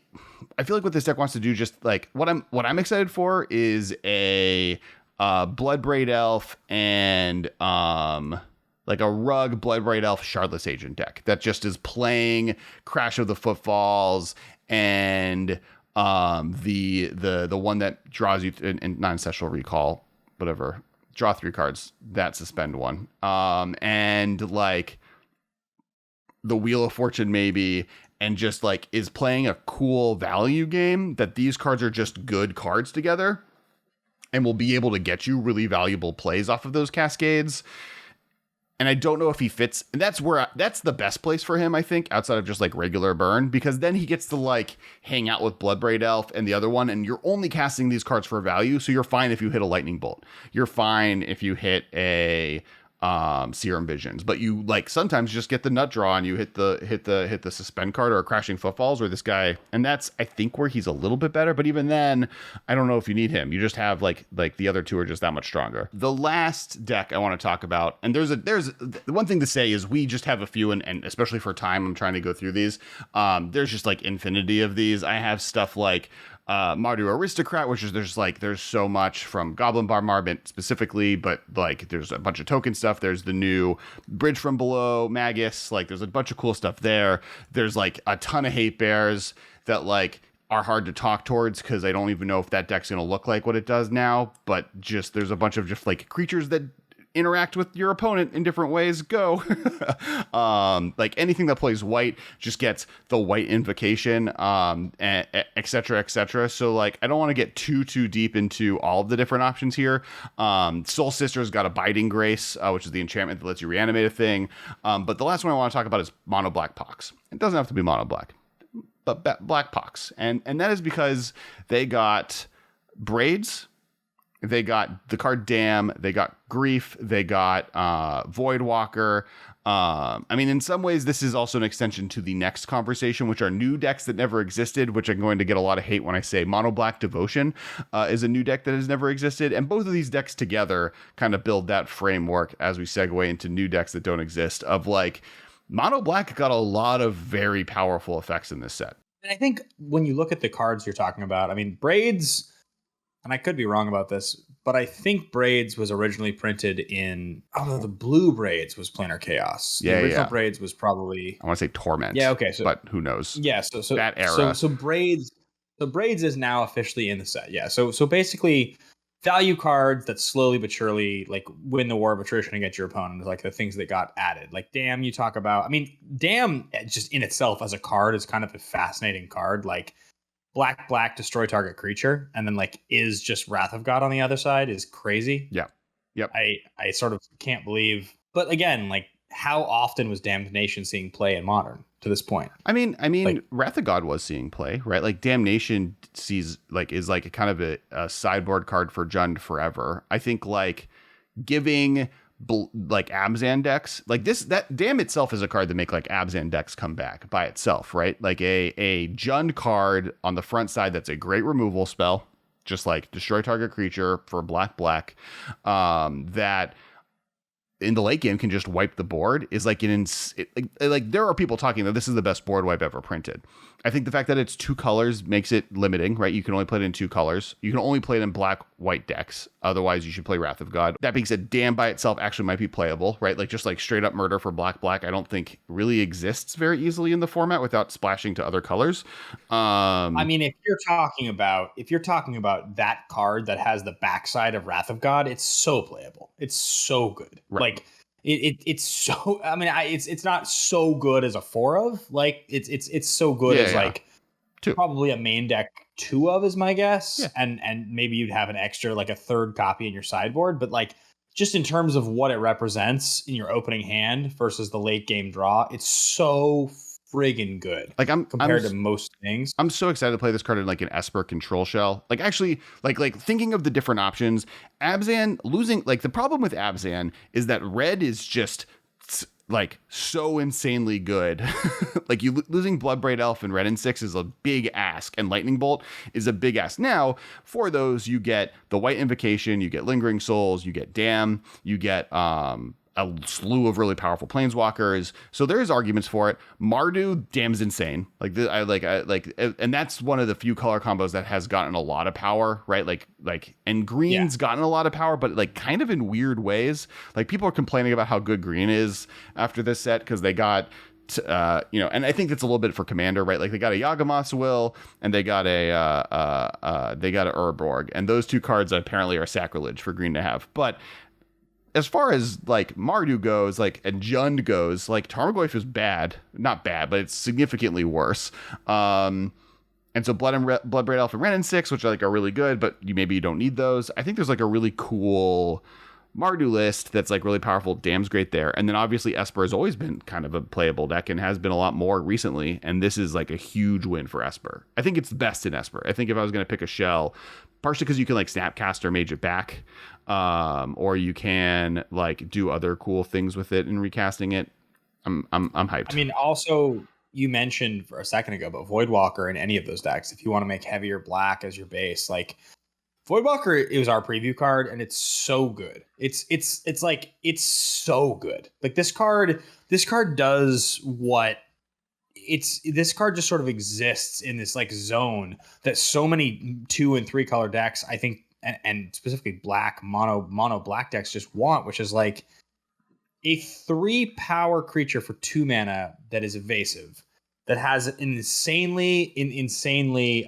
I feel like what this deck wants to do, just like what I'm excited for, is a Bloodbraid Elf and like a Rug Bloodbraid Elf Shardless Agent deck that just is playing Crash of the Footfalls and the one that draws you in non-ancestral recall, whatever, draw 3 cards, that suspend 1, and like the Wheel of Fortune maybe, and just like is playing a cool value game that these cards are just good cards together and will be able to get you really valuable plays off of those Cascades. And I don't know if he fits. And that's the best place for him, I think, outside of just like regular burn, because then he gets to like hang out with Bloodbraid Elf and the other one, and you're only casting these cards for value. So you're fine if you hit a Lightning Bolt. You're fine if you hit a Serum Visions, but you like sometimes just get the nut draw and you hit the suspend card or a Crashing Footfalls or this guy, and that's I think where he's a little bit better. But even then, I don't know if you need him. You just have like the other two are just that much stronger. The last deck I want to talk about, and there's the one thing to say is we just have a few, and especially for time, I'm trying to go through these. There's just like infinity of these. I have stuff like Mardu Aristocrat, which is there's so much from Goblin Bombardment specifically, but like there's a bunch of token stuff. There's the new Bridge from Below Magus, like there's a bunch of cool stuff there. There's like a ton of hate bears that like are hard to talk towards because I don't even know if that deck's gonna look like what it does now, but just there's a bunch of just like creatures that interact with your opponent in different ways. Go. Like anything that plays white just gets the white invocation, et cetera, et cetera. So like I don't want to get too deep into all of the different options here. Soul Sister's got a Biding Grace, which is the enchantment that lets you reanimate a thing. But the last one I want to talk about is Mono Black Pox. It doesn't have to be Mono Black, but Black Pox, and that is because they got braids. They got the card Damn, they got Grief, they got Voidwalker. I mean, in some ways, this is also an extension to the next conversation, which are new decks that never existed, which I'm going to get a lot of hate when I say Mono Black Devotion is a new deck that has never existed. And both of these decks together kind of build that framework as we segue into new decks that don't exist of like Mono Black got a lot of very powerful effects in this set. And I think when you look at the cards you're talking about, I mean, Braids, and I could be wrong about this, but I think Braids was originally printed in, the blue Braids was Planar Chaos. Yeah, the original Braids was probably, I want to say Torment. Yeah, okay. So, but who knows? Yeah, so that era. So Braids is now officially in the set. Yeah. So basically value cards that slowly but surely like win the war of attrition against your opponent, like the things that got added. Like Damn, you talk about. I mean, Damn just in itself as a card is kind of a fascinating card. Like black, destroy target creature, and then like is just Wrath of God on the other side is crazy. Yeah. Yep. I sort of can't believe. But again, like how often was Damnation seeing play in Modern to this point? I mean, like, Wrath of God was seeing play, right? Like Damnation is like a kind of a sideboard card for Jund forever. I think like giving like Abzan decks like this, that Damn itself is a card that make like Abzan decks come back by itself, right? Like a Jund card on the front side that's a great removal spell, just like destroy target creature for black, that in the late game can just wipe the board is like like there are people talking that this is the best board wipe ever printed. I think the fact that it's 2 colors makes it limiting, right? You can only play it in 2 colors. You can only play it in black-white decks. Otherwise, you should play Wrath of God. That being said, Damn by itself actually might be playable, right? Like just like straight up murder for black, I don't think really exists very easily in the format without splashing to other colors. I mean, if you're talking about that card that has the backside of Wrath of God, it's so playable. It's so good. Right. Like it's so. I mean, it's not so good as a 4 of. Like it's so good as like 2. Probably a main deck 2 of is my guess. Yeah. And maybe you'd have an extra like a 3rd copy in your sideboard, but like just in terms of what it represents in your opening hand versus the late game draw, it's so friggin' good. Like compared to most things. I'm so excited to play this card in like an Esper control shell. Like actually, like thinking of the different options, Abzan losing, like the problem with Abzan is that red is just like so insanely good. Like you losing Bloodbraid Elf and Red and 6 is a big ask, and Lightning Bolt is a big ask. Now for those, you get the White Invocation, you get Lingering Souls, you get Damn, you get a slew of really powerful planeswalkers. So there's arguments for it. Mardu, Damn's insane. And that's one of the few color combos that has gotten a lot of power, right? And green's gotten a lot of power, but like kind of in weird ways. Like people are complaining about how good green is after this set because they got and I think that's a little bit for Commander, right? Like they got a Yawgmoth's Will and they got a Urborg, and those 2 cards apparently are sacrilege for green to have. But as far as like Mardu goes, like and Jund goes, like Tarmogoyf is bad, not bad, but it's significantly worse. And so Bloodbraid Elf and Ren and 6, which are really good, but maybe you don't need those. I think there's like a really cool Mardu list that's like really powerful. Damn's great there. And then obviously Esper has always been kind of a playable deck and has been a lot more recently. And this is like a huge win for Esper. I think it's the best in Esper. I think if I was going to pick a shell, partially because you can like Snapcaster Mage it back, or you can like do other cool things with it and recasting it. I'm hyped. I mean, also you mentioned for a second ago, but Voidwalker in any of those decks, if you want to make heavier black as your base, like Voidwalker is our preview card, and it's so good. It's so good. Like this card does what this card just sort of exists in this like zone that so many 2 and 3 color decks, I think, and specifically black mono black decks just want, which is like a 3 power creature for 2 mana that is evasive, that has an insanely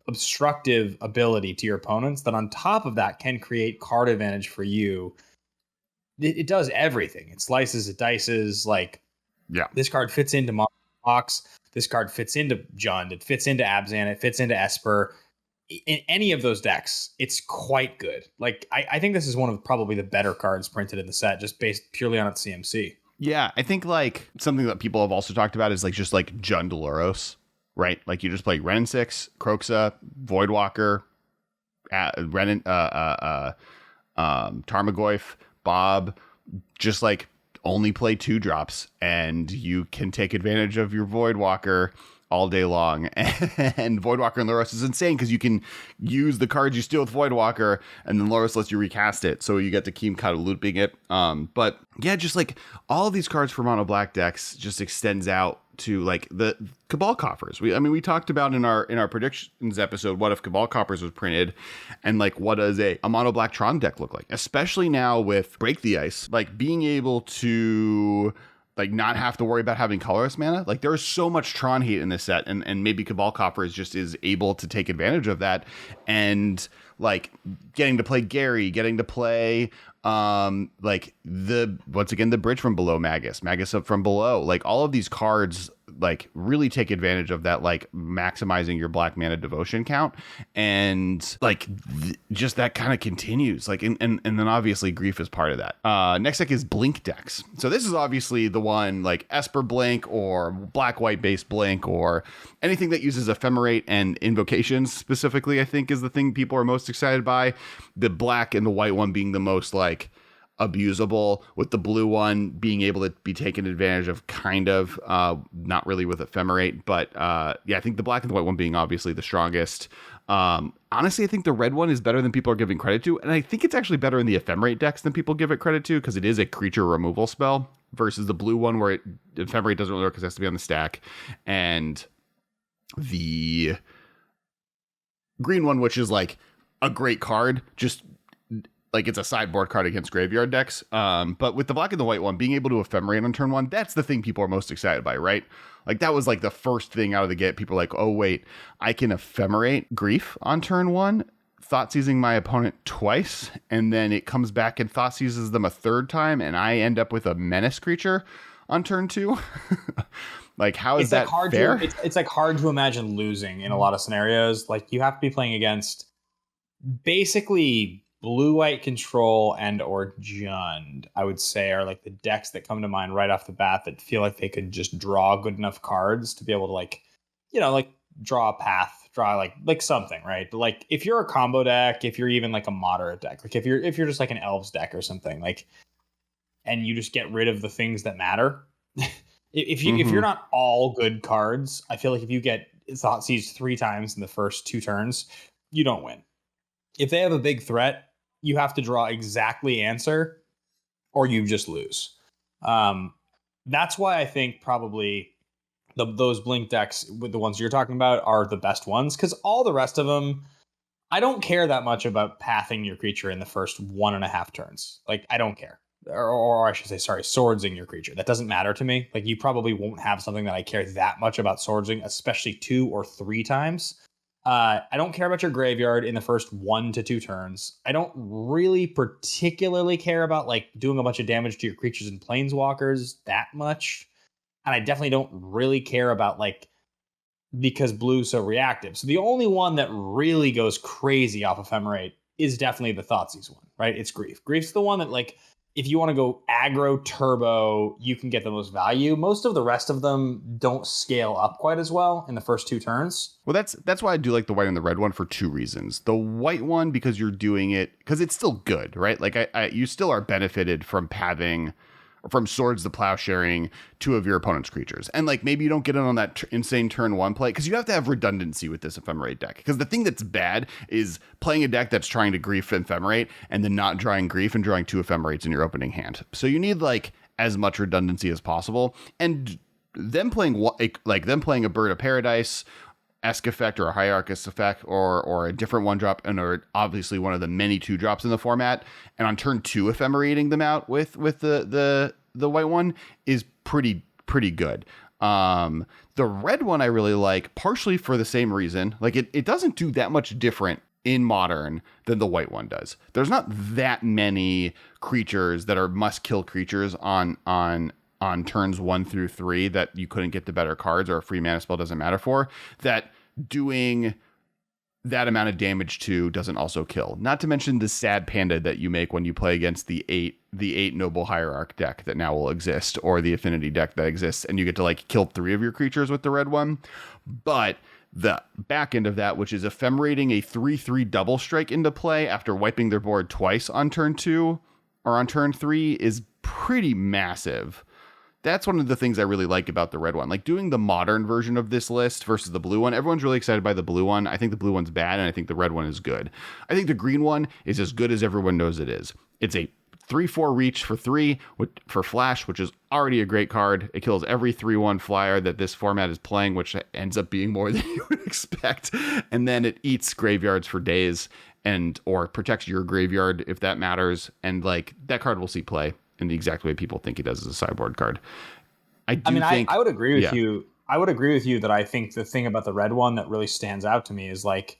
obstructive ability to your opponents, that on top of that can create card advantage for you. It does everything. It slices, it dices. Like, yeah, this card fits into Mox. This card fits into Jund. It fits into Abzan. It fits into Esper. In any of those decks, it's quite good. Like, I think this is one of probably the better cards printed in the set, just based purely on its CMC. Yeah, I think like something that people have also talked about is like just like Jund Luros, right? Like you just play Ren 6, Kroxa, Voidwalker, Tarmogoyf, Bob, just like only play 2 drops, and you can take advantage of your Voidwalker all day long. And Voidwalker and Luros is insane because you can use the cards you steal with Voidwalker, and then Luros lets you recast it, so you get to keep kind of looping it. But yeah, just like all of these cards for mono black decks just extends out to like the Cabal Coffers. We talked about in our predictions episode what if Cabal Coffers was printed, and like what does a mono black Tron deck look like, especially now with Break the Ice, like being able to like not have to worry about having colorless mana. Like there's so much Tron hate in this set, and maybe Cabal Coffers just is able to take advantage of that, and like getting to play Gary, getting to play like the Bridge from Below Magus Up from Below, like all of these cards like really take advantage of that, like maximizing your black mana devotion count, and like just that kind of continues, like and then obviously Grief is part of that. Next deck is Blink decks. So this is obviously the one like Esper Blink or black white based Blink or anything that uses Ephemerate and Invocations specifically, I think is the thing people are most excited by. The black and the white one being the most like abusable, with the blue one being able to be taken advantage of, kind of, not really with Ephemerate, but yeah, I think the black and the white one being obviously the strongest. Honestly, I think the red one is better than people are giving credit to, and I think it's actually better in the Ephemerate decks than people give it credit to, because it is a creature removal spell, versus the blue one where Ephemerate doesn't really work because it has to be on the stack, and the green one, which is like a great card, just like it's a sideboard card against graveyard decks. But with the black and the white one, being able to Ephemerate on turn one, that's the thing people are most excited by, right? Like that was like the first thing out of the gate. People are like, oh wait, I can Ephemerate Grief on turn one, thought seizing my opponent twice, and then it comes back and thought seizes them a third time, and I end up with a menace creature on turn two. Like, how is that fair? It's like hard to imagine losing in a lot of scenarios. Like you have to be playing against basically blue-white control and or Jund, I would say, are like the decks that come to mind right off the bat that feel like they could just draw good enough cards to be able to, like, you know, like draw a path, draw like something, right? But like if you're a combo deck, if you're even like a moderate deck, like if you're just like an elves deck or something, like, and you just get rid of the things that matter. If you're not all good cards, I feel like if you get thought seized 3 times in the first 2 turns, you don't win. If they have a big threat, you have to draw exactly answer, or you just lose. That's why I think probably those blink decks, with the ones you're talking about, are the best ones, because all the rest of them, I don't care that much about pathing your creature in the first 1.5 turns. Like, I don't care. Or I should say, sorry, swordsing your creature. That doesn't matter to me. Like, you probably won't have something that I care that much about swordsing, especially 2 or 3 times. I don't care about your graveyard in the first 1 to 2 turns. I don't really particularly care about like doing a bunch of damage to your creatures and planeswalkers that much. And I definitely don't really care about, like, because blue's so reactive. So the only one that really goes crazy off Ephemerate is definitely the Thoughtseize one, right? It's Grief. Grief's the one that, like, if you want to go aggro turbo, you can get the most value. Most of the rest of them don't scale up quite as well in the first 2 turns. Well, that's why I do like the white and the red one, for 2 reasons. The white one, because you're doing it, because it's still good, right? Like you still are benefited from pathing, from Swords to Plowsharing 2 of your opponent's creatures. And like maybe you don't get in on that insane turn 1 play, because you have to have redundancy with this Ephemerate deck. Because the thing that's bad is playing a deck that's trying to Grief Ephemerate and then not drawing Grief and drawing 2 Ephemerates in your opening hand. So you need like as much redundancy as possible. And them playing a Bird of Paradise esque effect, or a Hierarchist effect, or a different 1-drop, and or obviously one of the many 2-drops in the format, and on turn 2 Ephemerating them out with the white one is pretty good. The red one I really like, partially for the same reason. Like it doesn't do that much different in Modern than the white one does. There's not that many creatures that are must kill creatures on turns 1 through 3 that you couldn't get the better cards, or a free mana spell doesn't matter for, that doing that amount of damage to doesn't also kill. Not to mention the sad panda that you make when you play against the eight Noble Hierarch deck that now will exist, or the Affinity deck that exists, and you get to like kill 3 of your creatures with the red one. But the back end of that, which is Ephemerating a 3/3 double strike into play after wiping their board twice on turn 2 or on turn 3, is pretty massive. That's one of the things I really like about the red one. Like doing the Modern version of this list versus the blue one. Everyone's really excited by the blue one. I think the blue one's bad, and I think the red one is good. I think the green one is as good as everyone knows it is. It's a 3/4 reach for 3 for flash, which is already a great card. It kills every 3/1 flyer that this format is playing, which ends up being more than you would expect. And then it eats graveyards for days, and or protects your graveyard if that matters. And like that card will see play in the exact way people think it does as a sideboard card. I would agree with you. I would agree with you that I think the thing about the red one that really stands out to me is, like,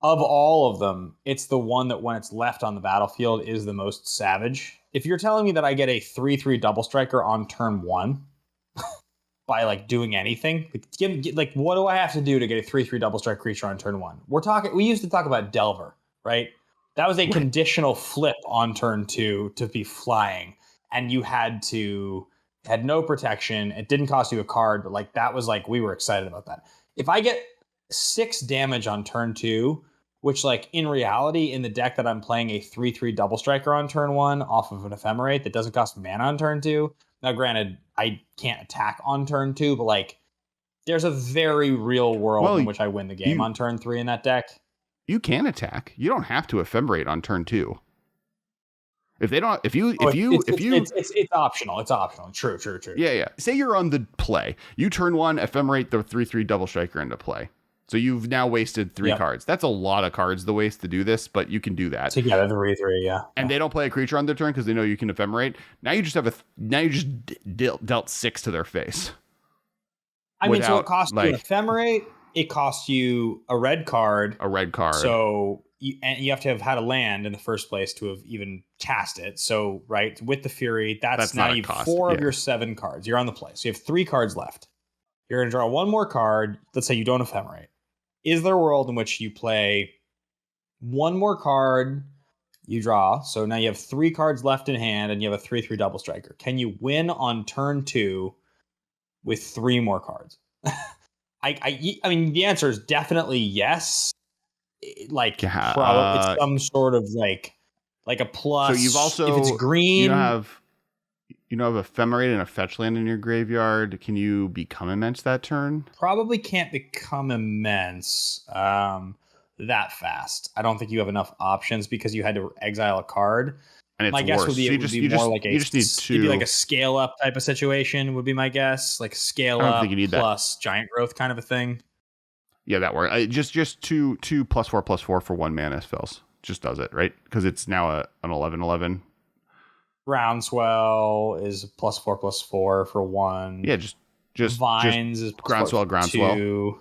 of all of them, it's the one that when it's left on the battlefield is the most savage. If you're telling me that I get a 3/3 double striker on turn 1 by like doing anything, like what do I have to do to get a 3/3 double strike creature on turn 1? We used to talk about Delver, right? That was a conditional flip on turn 2 to be flying, and you had no protection. It didn't cost you a card, but like that was like, we were excited about that. If I get 6 damage on turn 2 which like in reality in the deck that I'm playing a 3/3 double striker on turn 1 off of an ephemerate that doesn't cost mana on turn 2. Now granted, I can't attack on turn 2, but like there's a very real world in which I win the game on turn 3 in that deck. You can attack. You don't have to ephemerate on turn 2. It's optional. It's optional. True. Yeah. Say you're on the play. You turn 1, ephemerate the 3/3 double striker into play. So you've now wasted 3 cards. That's a lot of cards to waste to do this, but you can do that. So yeah, 3/3, yeah. And they don't play a creature on their turn because they know you can ephemerate. Now you just dealt 6 to their face. I mean, so it costs you an ephemerate. It costs you a red card. So you have to have had a land in the first place to have even cast it. So, right, with the Fury, that's now you have 4 of your 7 cards. You're on the play. So you have 3 cards left. You're going to draw 1 more card. Let's say you don't ephemerate. Is there a world in which you play 1 more card, you draw? So now you have 3 cards left in hand and you have a 3/3 double striker. Can you win on turn 2 with 3 more cards? I mean, the answer is definitely yes. Like probably it's some sort of like a plus. So you've also, if it's green, you have ephemerate and a fetch land in your graveyard. Can you become immense that turn? Probably can't become immense that fast. I don't think you have enough options because you had to exile a card. And it's my guess worse. would be so it would be more like a just need 2. It'd be like a scale up type of situation would be my guess. Like scale up plus giant growth kind of a thing. Yeah, that works. Just two +4/+4 for 1 mana spells. Just does it, right? Because it's now an 11/11. Groundswell is +4/+4 for 1. Yeah, just Vines is groundswell. 2.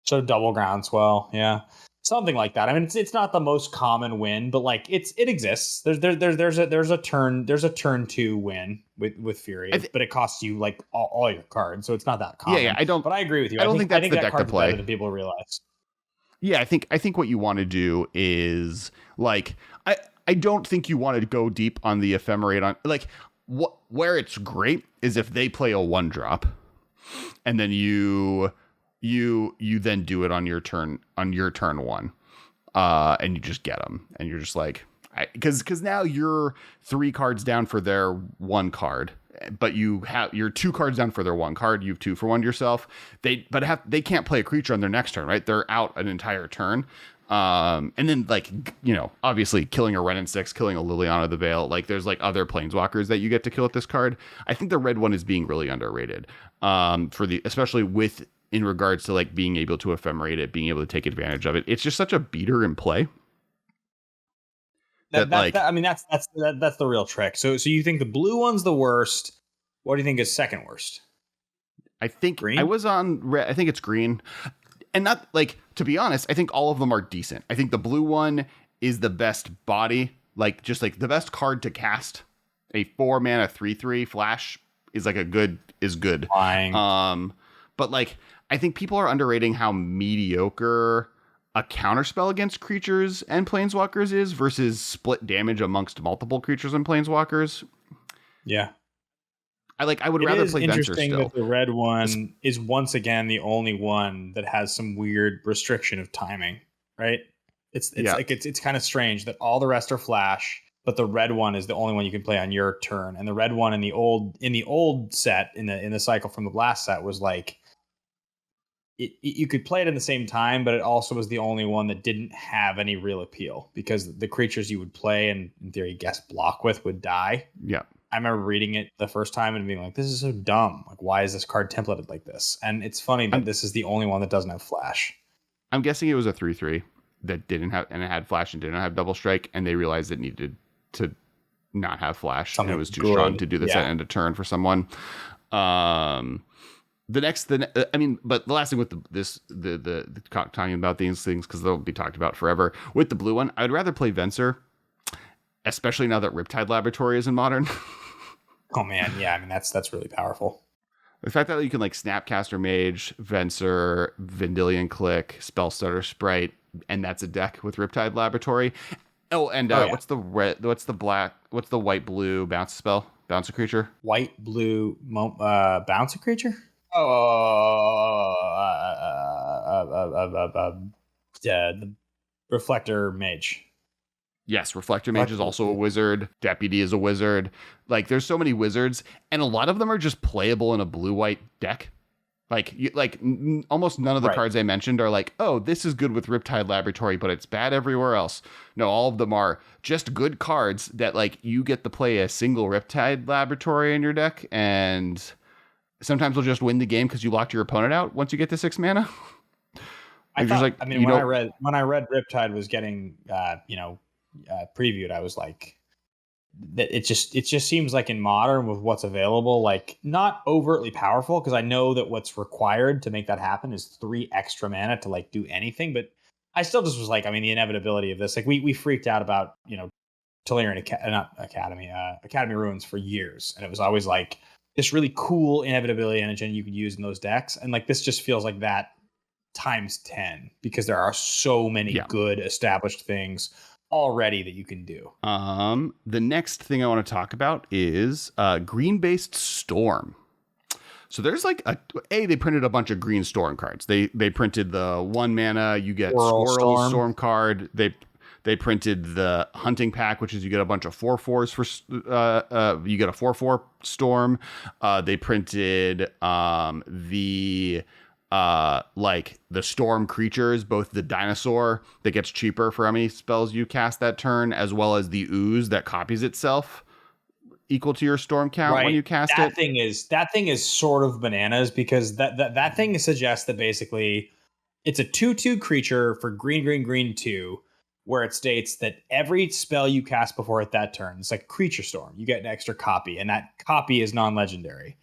So double groundswell, yeah, something like that. I mean, it's not the most common win, but like it exists. There's a turn 2 win with Fury, but it costs you like all your cards, so it's not that common. Yeah, but I agree with you. I think that's the deck to play. Better than people realize. Yeah, I think what you want to do is like I don't think you want to go deep on the ephemerate on like where it's great is if they play a 1-drop, and then you then do it on your turn 1, and you just get them, and you're just like, because now you're 3 cards down for their 1 card, but you're 2 cards down for their 1 card. You have 2 for 1 yourself. They can't play a creature on their next turn, right? They're out an entire turn. And then like, obviously killing a Ren and 6, killing a Liliana the Veil, like there's like other planeswalkers that you get to kill with this card. I think the red one is being really underrated, especially in regards to like being able to ephemerate it, being able to take advantage of it. It's just such a beater in play. That's the real trick. So you think the blue one's the worst? What do you think is second worst? I think green? I was on red. I think it's green. And not like, to be honest, I think all of them are decent. I think the blue one is the best body, like just like the best card to cast. A 4 mana 3/3 flash is like good. Fine. But like I think people are underrating how mediocre a counterspell against creatures and planeswalkers is versus split damage amongst multiple creatures and planeswalkers. Yeah. I would rather play Venture still. It is interesting that the red one is once again the only one that has some weird restriction of timing, right? It's kind of strange that all the rest are flash, but the red one is the only one you can play on your turn. And the red one in the old set in the cycle from the last set was like you could play it in the same time, but it also was the only one that didn't have any real appeal because the creatures you would play and in theory guess block with would die. Yeah. I remember reading it the first time and being like, this is so dumb. Like, why is this card templated like this? And it's funny that this is the only one that doesn't have flash. I'm guessing it was a 3/3 that didn't have, and it had flash and didn't have double strike, and they realized it needed to not have flash, and it was too strong to do this at end of turn for someone. But the last thing with the talking about these things, because they'll be talked about forever. With the blue one, I'd rather play Venser, especially now that Riptide Laboratory is in Modern. Oh man, yeah, I mean that's really powerful. The fact that you can like Snapcaster Mage, Venser, Vendilion Click, Spellstutter Sprite, and that's a deck with Riptide Laboratory. What's the red? What's the black? What's the white blue bounce spell? Bounce a creature. White blue bounce a creature. the Reflector Mage. Yes, Reflector Mage is also a wizard. Deputy is a wizard. Like, there's so many wizards, and a lot of them are just playable in a blue-white deck. Almost none of the cards I mentioned are like, oh, this is good with Riptide Laboratory, but it's bad everywhere else. No, all of them are just good cards that, like, you get to play a single Riptide Laboratory in your deck, and sometimes they'll just win the game because you locked your opponent out once you get to 6 mana. When I read Riptide was getting previewed, I was like, that it just seems like in Modern with what's available, like not overtly powerful, because I know that what's required to make that happen is 3 extra mana to like do anything. But I still just was like, I mean, the inevitability of this, like we freaked out about Tolarian Academy Ruins for years, and it was always like this really cool inevitability engine you could use in those decks, and like this just feels like that times 10, because there are so many good established things already that you can do. The next thing I want to talk about is green-based Storm. So there's like they printed a bunch of green Storm cards. They printed the 1 mana, you get Squirrel Storm card. They printed the Hunting Pack, which is you get a bunch of 4/4s for you get a 4/4 Storm. They printed the Storm creatures, both the dinosaur that gets cheaper for how many spells you cast that turn, as well as the ooze that copies itself equal to your Storm count when you cast it. That thing is sort of bananas, because that thing suggests that basically it's a 2/2 creature for green 2, where it states that every spell you cast before it that turn, it's like Creature Storm, you get an extra copy, and that copy is non-legendary.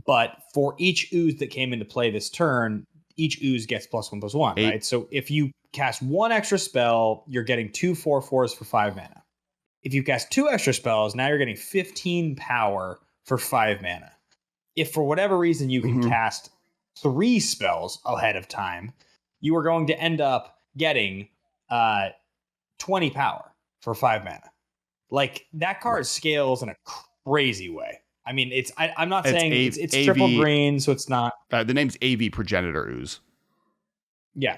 But for each ooze that came into play this turn, each ooze gets +1/+1, right? So if you cast 1 extra spell, you're getting 2 4/4s for 5 mana. If you cast 2 extra spells, now you're getting 15 power for 5 mana. If for whatever reason you can cast 3 spells ahead of time, you are going to end up getting 20 power for 5 mana. Like, that card scales in a crazy way. I mean, I'm not saying it's triple green, so it's not. The name's AV Progenitor Ooze. Yeah.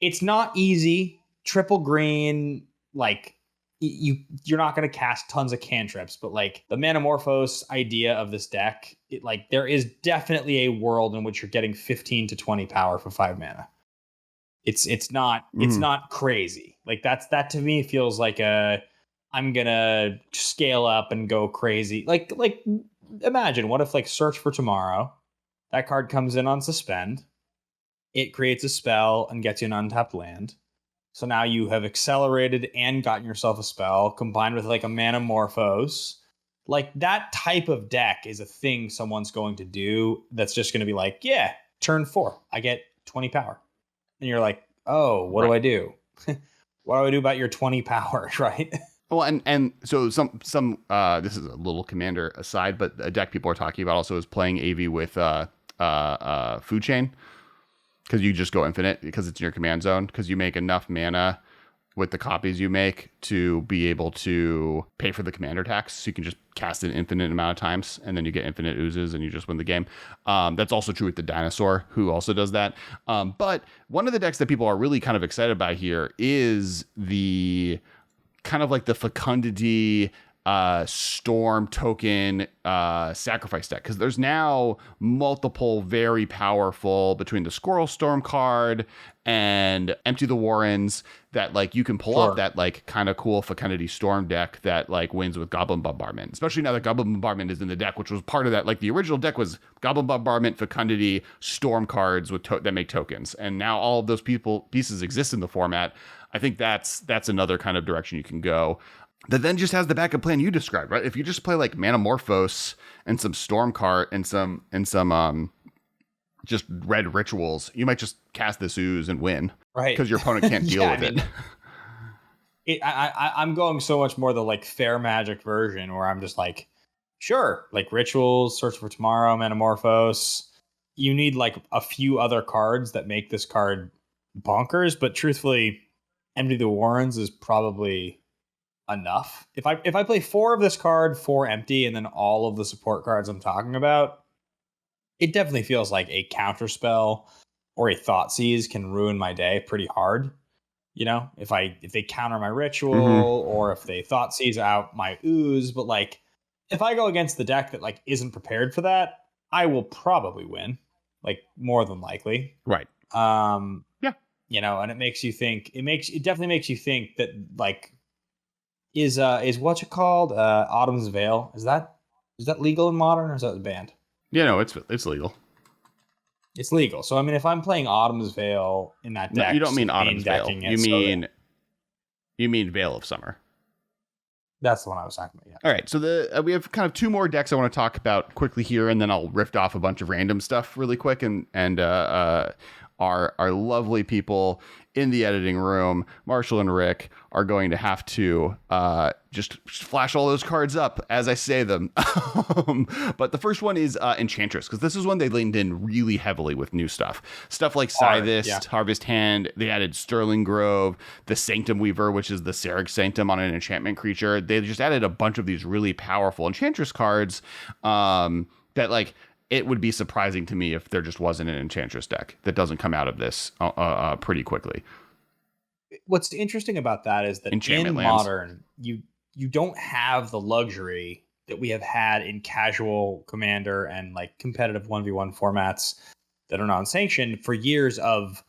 It's not easy. Triple green, like, you're not going to cast tons of cantrips, but like the Manamorphose idea of this deck, there is definitely a world in which you're getting 15 to 20 power for 5 mana. It's not crazy. Like, that to me feels like I'm gonna scale up and go crazy. Like imagine, what if like Search for Tomorrow, that card comes in on suspend, it creates a spell and gets you an untapped land. So now you have accelerated and gotten yourself a spell combined with like a Manamorphose. Like, that type of deck is a thing someone's going to do that's just going to be like, yeah, turn 4, I get 20 power. And you're like, oh, what do I do? What do I do about your 20 power, right? Well, and so some this is a little Commander aside, but a deck people are talking about also is playing AV with Food Chain, because you just go infinite because it's in your command zone, because you make enough mana with the copies you make to be able to pay for the commander tax. So you can just cast an infinite amount of times, and then you get infinite oozes and you just win the game. That's also true with the dinosaur, who also does that. But one of the decks that people are really kind of excited about here is the kind of like the Fecundity Storm token sacrifice deck, because there's now multiple very powerful, between the Squirrel Storm card and Empty the Warrens, that like you can pull off that like kind of cool Fecundity Storm deck that like wins with Goblin Bombardment, especially now that Goblin Bombardment is in the deck, which was part of that. Like, the original deck was Goblin Bombardment, Fecundity, Storm cards with that make tokens, and now all of those pieces exist in the format. I think that's another kind of direction you can go. That then just has the backup plan you described, right? If you just play like Manamorphose and some Storm card and some just red rituals, you might just cast this ooze and win, right? Because your opponent can't deal with it. I'm going so much more the like fair magic version, where I'm just like, sure, like rituals, Search for Tomorrow, Manamorphose. You need like a few other cards that make this card bonkers, but truthfully, Empty the Warrens is probably enough. If I play 4 of this card, 4 empty, and then all of the support cards I'm talking about, it definitely feels like a counter spell or a Thoughtseize can ruin my day pretty hard. You know, if they counter my ritual or if they Thoughtseize out my ooze, but like if I go against the deck that like isn't prepared for that, I will probably win, like more than likely. Right. Yeah. You know, and it makes you think. It definitely makes you think that like is what's it called? Autumn's Veil. Is that legal in Modern or is that banned? Yeah, no, it's legal. It's legal. So I mean, if I'm playing Autumn's Veil in that deck, no, you don't mean Autumn's Veil. You mean Veil of Summer. That's the one I was talking about. Yeah. All right. So we have kind of two more decks I want to talk about quickly here, and then I'll riff off a bunch of random stuff really quick. And our lovely people in the editing room, Marshall and Rick, are going to have to just flash all those cards up as I say them. But the first one is Enchantress, because this is one they leaned in really heavily with new stuff. Stuff like Scythist, Harvest Hand. They added Sterling Grove, the Sanctum Weaver, which is the Seraph Sanctum on an enchantment creature. They just added a bunch of these really powerful Enchantress cards that like... It would be surprising to me if there just wasn't an Enchantress deck that doesn't come out of this pretty quickly. What's interesting about that is that in Modern, you don't have the luxury that we have had in casual Commander and like competitive 1v1 formats that are non-sanctioned for years of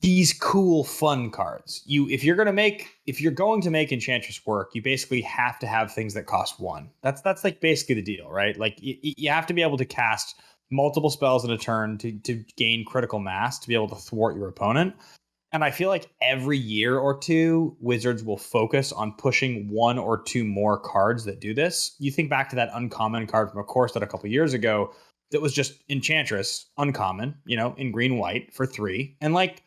these cool fun cards. If you're going to make Enchantress work, you basically have to have things that cost one. That's like basically the deal, right? Like you have to be able to cast multiple spells in a turn to gain critical mass to be able to thwart your opponent. And I feel like every year or two, Wizards will focus on pushing one or two more cards that do this. You think back to that uncommon card from a core set a couple years ago that was just Enchantress, uncommon, you know, in green-white for 3. And like,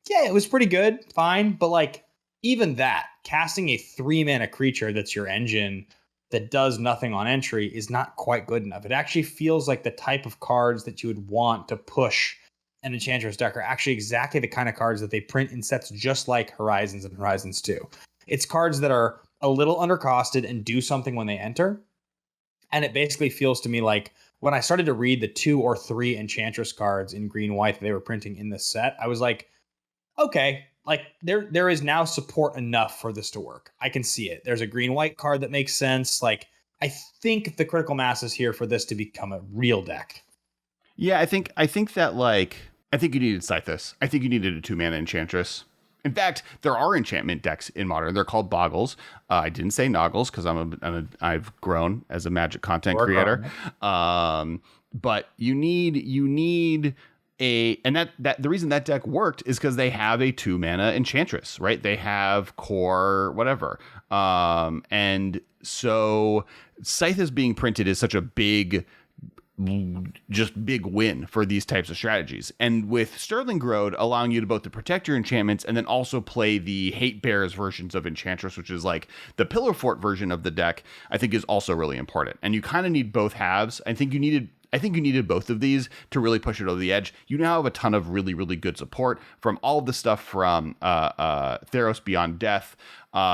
yeah, it was pretty good, fine. But like, even that, casting a 3-mana creature that's your engine that does nothing on entry is not quite good enough. It actually feels like the type of cards that you would want to push an Enchantress deck are actually exactly the kind of cards that they print in sets just like Horizons and Horizons 2. It's cards that are a little undercosted and do something when they enter. And it basically feels to me like when I started to read the 2 or 3 Enchantress cards in green-white that they were printing in this set, I was like, okay, like there is now support enough for this to work. I can see it. There's a green-white card that makes sense. Like, I think the critical mass is here for this to become a real deck. Yeah, I think that like I think you needed Scythus. I think you needed a 2-mana Enchantress. In fact, there are enchantment decks in Modern. They're called Boggles. I didn't say Noggles because I've grown as a Magic content creator. But you need and that the reason that deck worked is because they have a 2-mana Enchantress, right? They have core whatever. And so Scythus being printed is such a big win for these types of strategies. And with Sterling Grove allowing you to both to protect your enchantments and then also play the Hate Bears versions of Enchantress, which is like the Pillar Fort version of the deck, I think is also really important. And you kind of need both halves. I think you needed both of these to really push it over the edge. You now have a ton of really, really good support from all of the stuff from Theros Beyond Death.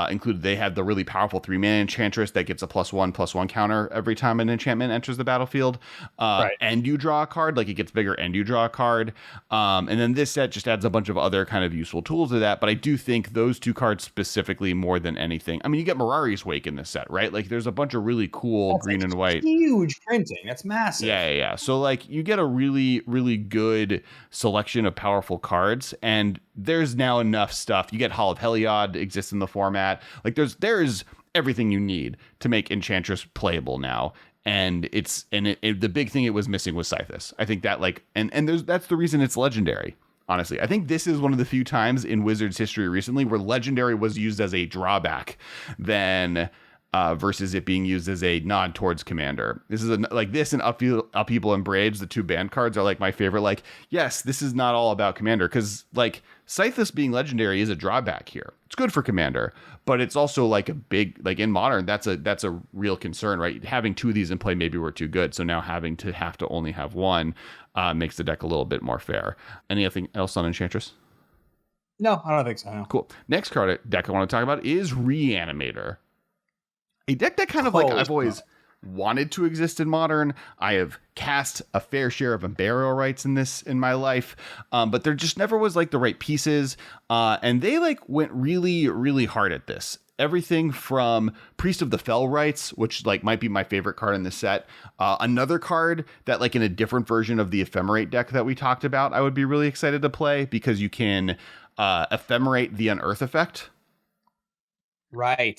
Included, they had the really powerful 3-mana Enchantress that gets a +1/+1 counter every time an enchantment enters the battlefield. Right. And you draw a card, like it gets bigger and you draw a card. And then this set just adds a bunch of other kind of useful tools to that. But I do think those two cards specifically more than anything. I mean, you get Mirari's Wake in this set, right? Like there's a bunch of really cool green and white. Huge printing. That's massive. Yeah. So like you get a really, really good selection of powerful cards. And there's now enough stuff. You get Hall of Heliod exists in the format. Like there's everything you need to make Enchantress playable now. And the big thing it was missing was Scythus. I think that like and that's the reason it's legendary. Honestly, I think this is one of the few times in Wizards history recently where legendary was used as a drawback than versus it being used as a nod towards Commander. This is like this and Upheaval and Braids, the 2 banned cards are like my favorite. Like, yes, this is not all about Commander because like Scythus being legendary is a drawback here. It's good for Commander, but it's also like a big, like in Modern, that's a real concern, right? Having 2 of these in play maybe were too good. So now having to only have 1 makes the deck a little bit more fair. Anything else on Enchantress? No, I don't think so. No. Cool. Next card deck I want to talk about is Reanimator. A deck that kind of like I've always wanted to exist in Modern. I have cast a fair share of Imperial rights in my life, but there just never was like the right pieces, and they like went really, really hard at this. Everything from Priest of the Fell rights, which like might be my favorite card in the set. Another card that like in a different version of the Ephemerate deck that we talked about, I would be really excited to play because you can Ephemerate the Unearth effect. Right.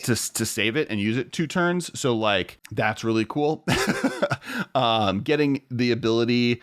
To save it and use it 2 turns. So like that's really cool. Getting the ability.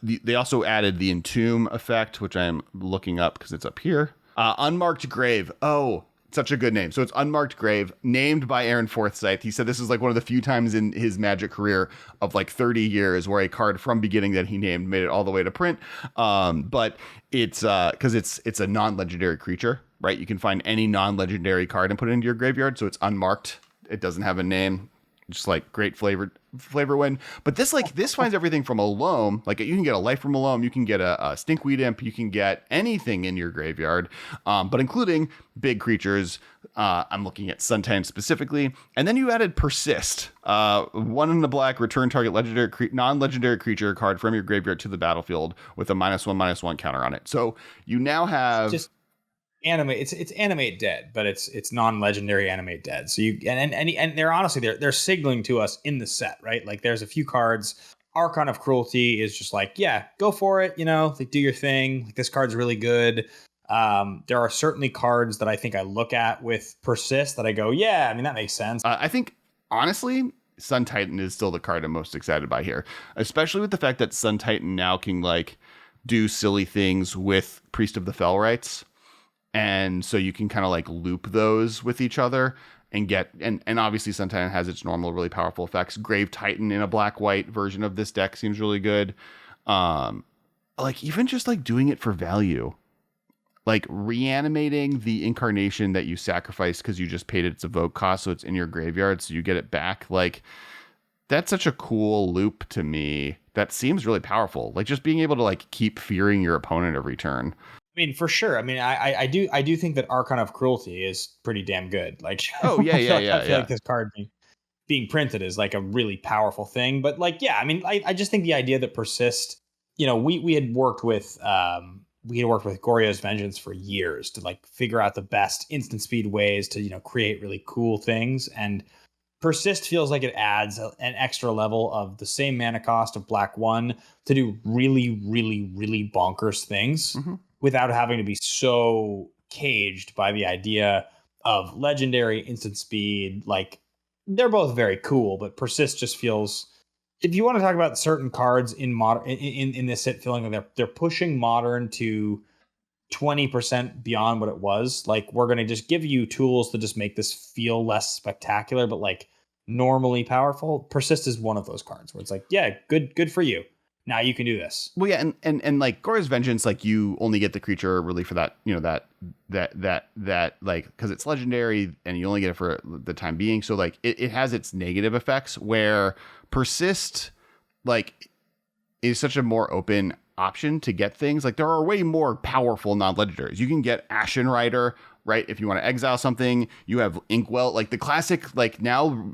They also added the Entomb effect, which I'm looking up because it's up here. Unmarked Grave. Oh, such a good name. So it's Unmarked Grave, named by Aaron Forsyth. He said this is like one of the few times in his Magic career of like 30 years where a card from beginning that he named made it all the way to print. But it's because it's a non-legendary creature, right? You can find any non-legendary card and put it into your graveyard. So it's unmarked. It doesn't have a name. Just like great flavor win. But this finds everything from a loam. Like you can get a life from a loam. You can get a stinkweed imp. You can get anything in your graveyard, but including big creatures. I'm looking at Suntan specifically. And then you added Persist. 1 in the black, return target non-legendary creature card from your graveyard to the battlefield with a -1/-1 counter on it. So you now have... Animate, it's animate dead, but it's non-legendary animate dead. So you and they're honestly they're signaling to us in the set, right? Like there's a few cards. Archon of Cruelty is just like, yeah, go for it, like do your thing. Like this card's really good. There are certainly cards that I think I look at with Persist that I go, yeah, I mean that makes sense. I think honestly, Sun Titan is still the card I'm most excited by here, especially with the fact that Sun Titan now can like do silly things with Priest of the Fell rights. And so you can kind of like loop those with each other and get, and obviously Sun Titan has its normal, really powerful effects. Grave Titan in a black-white version of this deck seems really good. Like even just like doing it for value, like reanimating the incarnation that you sacrificed because you just paid its evoke cost. So it's in your graveyard. So you get it back. Like that's such a cool loop to me. That seems really powerful. Like just being able to like keep fearing your opponent every turn. I mean, for sure. I mean, I do think that Archon of Cruelty is pretty damn good. Like, oh yeah, I feel like this card being printed is like a really powerful thing. But like, yeah, I mean, I just think the idea that Persist, we had worked with Goryo's Vengeance for years to like figure out the best instant speed ways to create really cool things, and Persist feels like it adds an extra level of the same mana cost of Black 1 to do really, really, really bonkers things. Mm-hmm. Without having to be so caged by the idea of legendary instant speed. Like they're both very cool, but Persist just feels, if you want to talk about certain cards in modern in this set feeling like they're pushing Modern to 20% beyond what it was. Like we're going to just give you tools to just make this feel less spectacular, but like normally powerful. Persist is one of those cards where it's like, yeah, good for you. Now you can do this. Well, yeah, and like Goryo's Vengeance, like you only get the creature really for that, that like because it's legendary and you only get it for the time being. So like it has its negative effects where Persist like is such a more open option to get things. Like there are way more powerful non-legendaries. You can get Ashen Rider, right? If you want to exile something, you have Inkwell, like the classic, like now.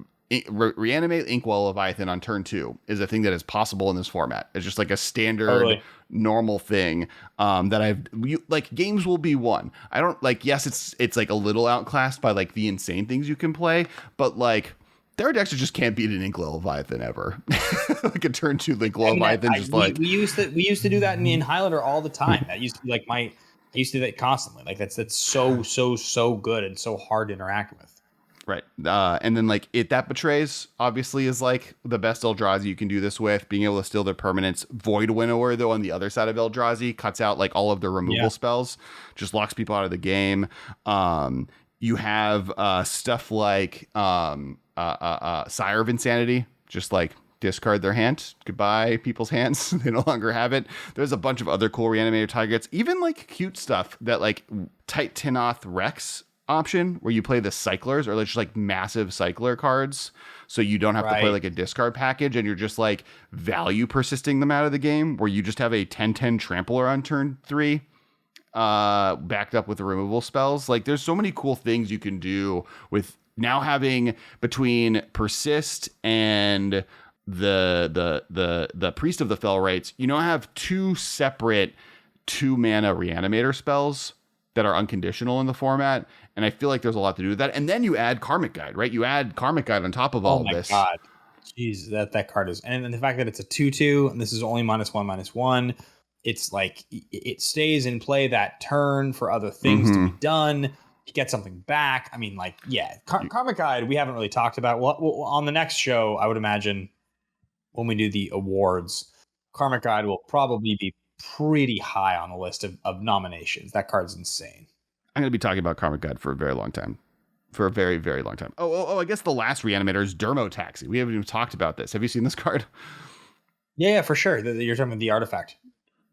Reanimate Inkwell Leviathan on turn 2 is a thing that is possible in this format. It's just like a standard normal thing like games will be won. I don't like, yes, it's like a little outclassed by like the insane things you can play, but like their decks just can't beat an Inkwell Leviathan ever. Like a turn 2 Inkwell Leviathan we used to do that in Highlander all the time. That used to be like I used to do that constantly. Like that's so good and so hard to interact with. Right. And then like that betrays obviously is like the best Eldrazi you can do this with, being able to steal their permanents. Void Winnower, though, on the other side of Eldrazi cuts out like all of their removal spells, just locks people out of the game. You have stuff like Sire of Insanity, just like discard their hand. Goodbye, people's hands. They no longer have it. There's a bunch of other cool reanimator targets, even like cute stuff that like Titanoth Rex option where you play the cyclers or just like massive cycler cards, so you don't have to play like a discard package and you're just like value persisting them out of the game, where you just have a 10/10 trampler on turn 3 backed up with the removal spells. Like there's so many cool things you can do with now having between persist and the priest of the fell rites, you now have 2 separate 2-mana reanimator spells that are unconditional in the format, and I feel like there's a lot to do with that. And then you add Karmic Guide, right? You add Karmic Guide on top of all of this. Oh my god, jeez, that card is, and the fact that it's a 2/2 and this is only -1/-1, it's like it stays in play that turn for other things to be done. You get something back. I mean, like, yeah, Karmic Guide we haven't really talked about. Well, on the next show, I would imagine when we do the awards, Karmic Guide will probably be pretty high on the list of nominations. That card's insane. I'm going to be talking about Karmic Guide for a very long time. For a very, very long time. I guess the last reanimator is Dermotaxia. We haven't even talked about this. Have you seen this card? Yeah, for sure. You're talking about the artifact.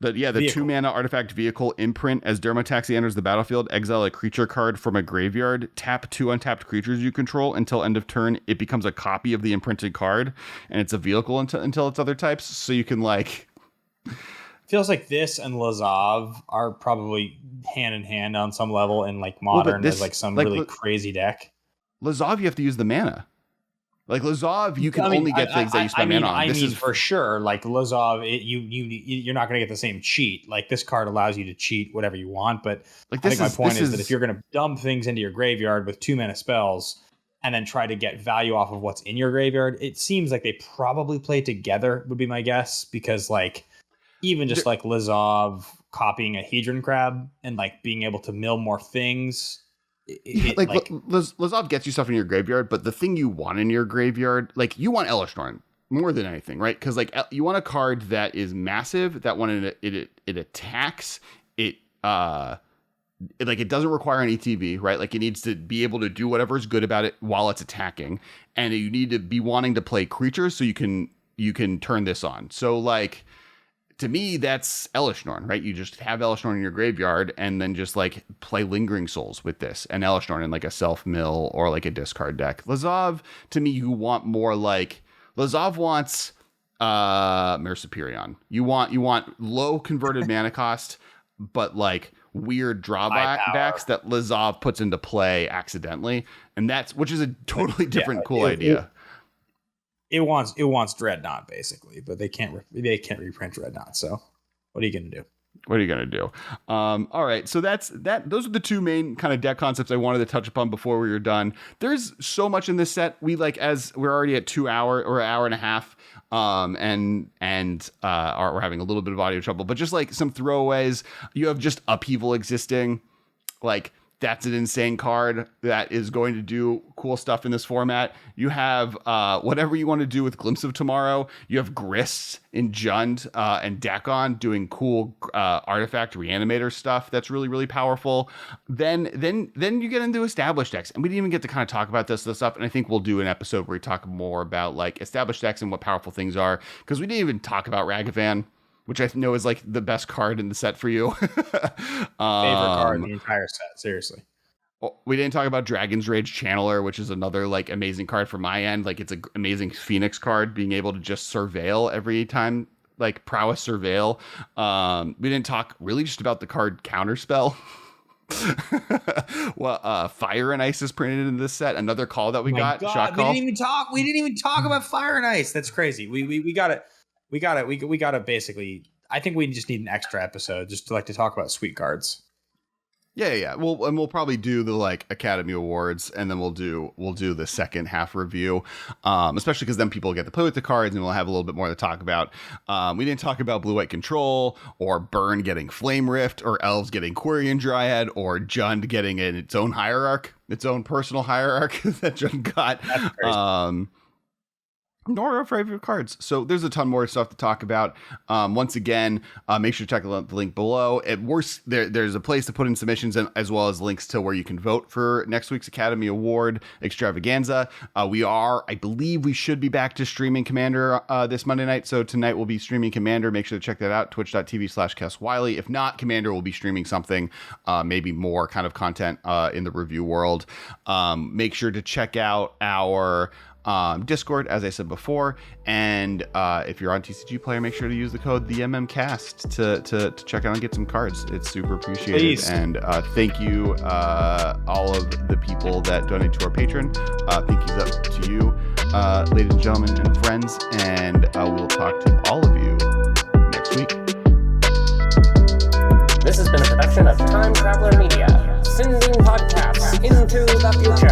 The 2-mana artifact vehicle imprint. As Dermotaxia enters the battlefield, exile a creature card from a graveyard. Tap 2 untapped creatures you control until end of turn. It becomes a copy of the imprinted card, and it's a vehicle until its other types. So you can like... Feels like this and Lazav are probably hand in hand on some level in like Modern as like some really crazy deck. Lazav, you have to use the mana. Like Lazav, you can only get things that you spend mana on. This is for sure. Like Lazav, you're not going to get the same cheat. Like this card allows you to cheat whatever you want, but like I think my point is that if you're going to dump things into your graveyard with 2-mana spells and then try to get value off of what's in your graveyard, it seems like they probably play together. Would be my guess, because like. Even just like Lazav copying a Hedron Crab and like being able to mill more things. Lazav gets you stuff in your graveyard, but the thing you want in your graveyard, like you want Elishnorn more than anything, right? Because like you want a card that is massive, that when it attacks, it doesn't require an ETB, right? Like it needs to be able to do whatever is good about it while it's attacking, and you need to be wanting to play creatures so you can turn this on. So like. To me, that's Elishnorn, right? You just have Elishnorn in your graveyard and then just like play Lingering Souls with this and Elishnorn in like a self-mill or like a discard deck. Lazav, to me, you want more like Lazav wants Mir Superion. You want low converted mana cost, but like weird drawbacks that Lazav puts into play accidentally. And which is a totally different cool idea. It wants Dreadnought basically, but they can't reprint Dreadnought. So what are you going to do? What are you going to do? All right. So those are the 2 main kind of deck concepts I wanted to touch upon before we were done. There's so much in this set. As we're already at 2 hour or an hour and a half. We're having a little bit of audio trouble, but just like some throwaways, you have just Upheaval existing. Like, that's an insane card that is going to do cool stuff in this format. You have whatever you want to do with Glimpse of Tomorrow. You have Grist in Jund and Dakon doing cool artifact reanimator stuff that's really, really powerful. Then you get into established decks. And we didn't even get to kind of talk about this stuff. And I think we'll do an episode where we talk more about like established decks and what powerful things are. Because we didn't even talk about Ragavan, which I know is like the best card in the set for you. Favorite card in the entire set, seriously. We didn't talk about Dragon's Rage Channeler, which is another like amazing card from my end. Like it's an amazing Phoenix card, being able to just surveil every time, like prowess surveil. We didn't talk really just about the card Counterspell. Well, Fire and Ice is printed in this set. Another call that we got. God, shot call. We didn't even talk about Fire and Ice. That's crazy. We got it. We got to basically, I think we just need an extra episode just to talk about sweet cards. Yeah. We'll probably do the like Academy Awards, and then we'll do the second half review, especially because then people get to play with the cards, and we'll have a little bit more to talk about. We didn't talk about Blue-White Control, or Burn getting Flame Rift, or Elves getting Quirion Dryad, or Jund getting its own hierarch, its own personal hierarch that Jund got. That's crazy. Nor our favorite cards. So there's a ton more stuff to talk about. Once again, make sure to check the link below. At worst, there's a place to put in submissions, and as well as links to where you can vote for next week's Academy Award extravaganza. I believe we should be back to streaming Commander this Monday night. So tonight we'll be streaming Commander. Make sure to check that out, twitch.tv/Kes Wiley. If not, Commander will be streaming something, maybe more kind of content in the review world. Make sure to check out our Discord, as I said before. And if you're on TCG Player, make sure to use the code TheMMCast to check out and get some cards. It's super appreciated. Please. And thank you, all of the people that donate to our Patreon. Thank you up to you, ladies and gentlemen and friends. And we'll talk to all of you next week. This has been a production of Time Traveler Media, sending podcasts into the future.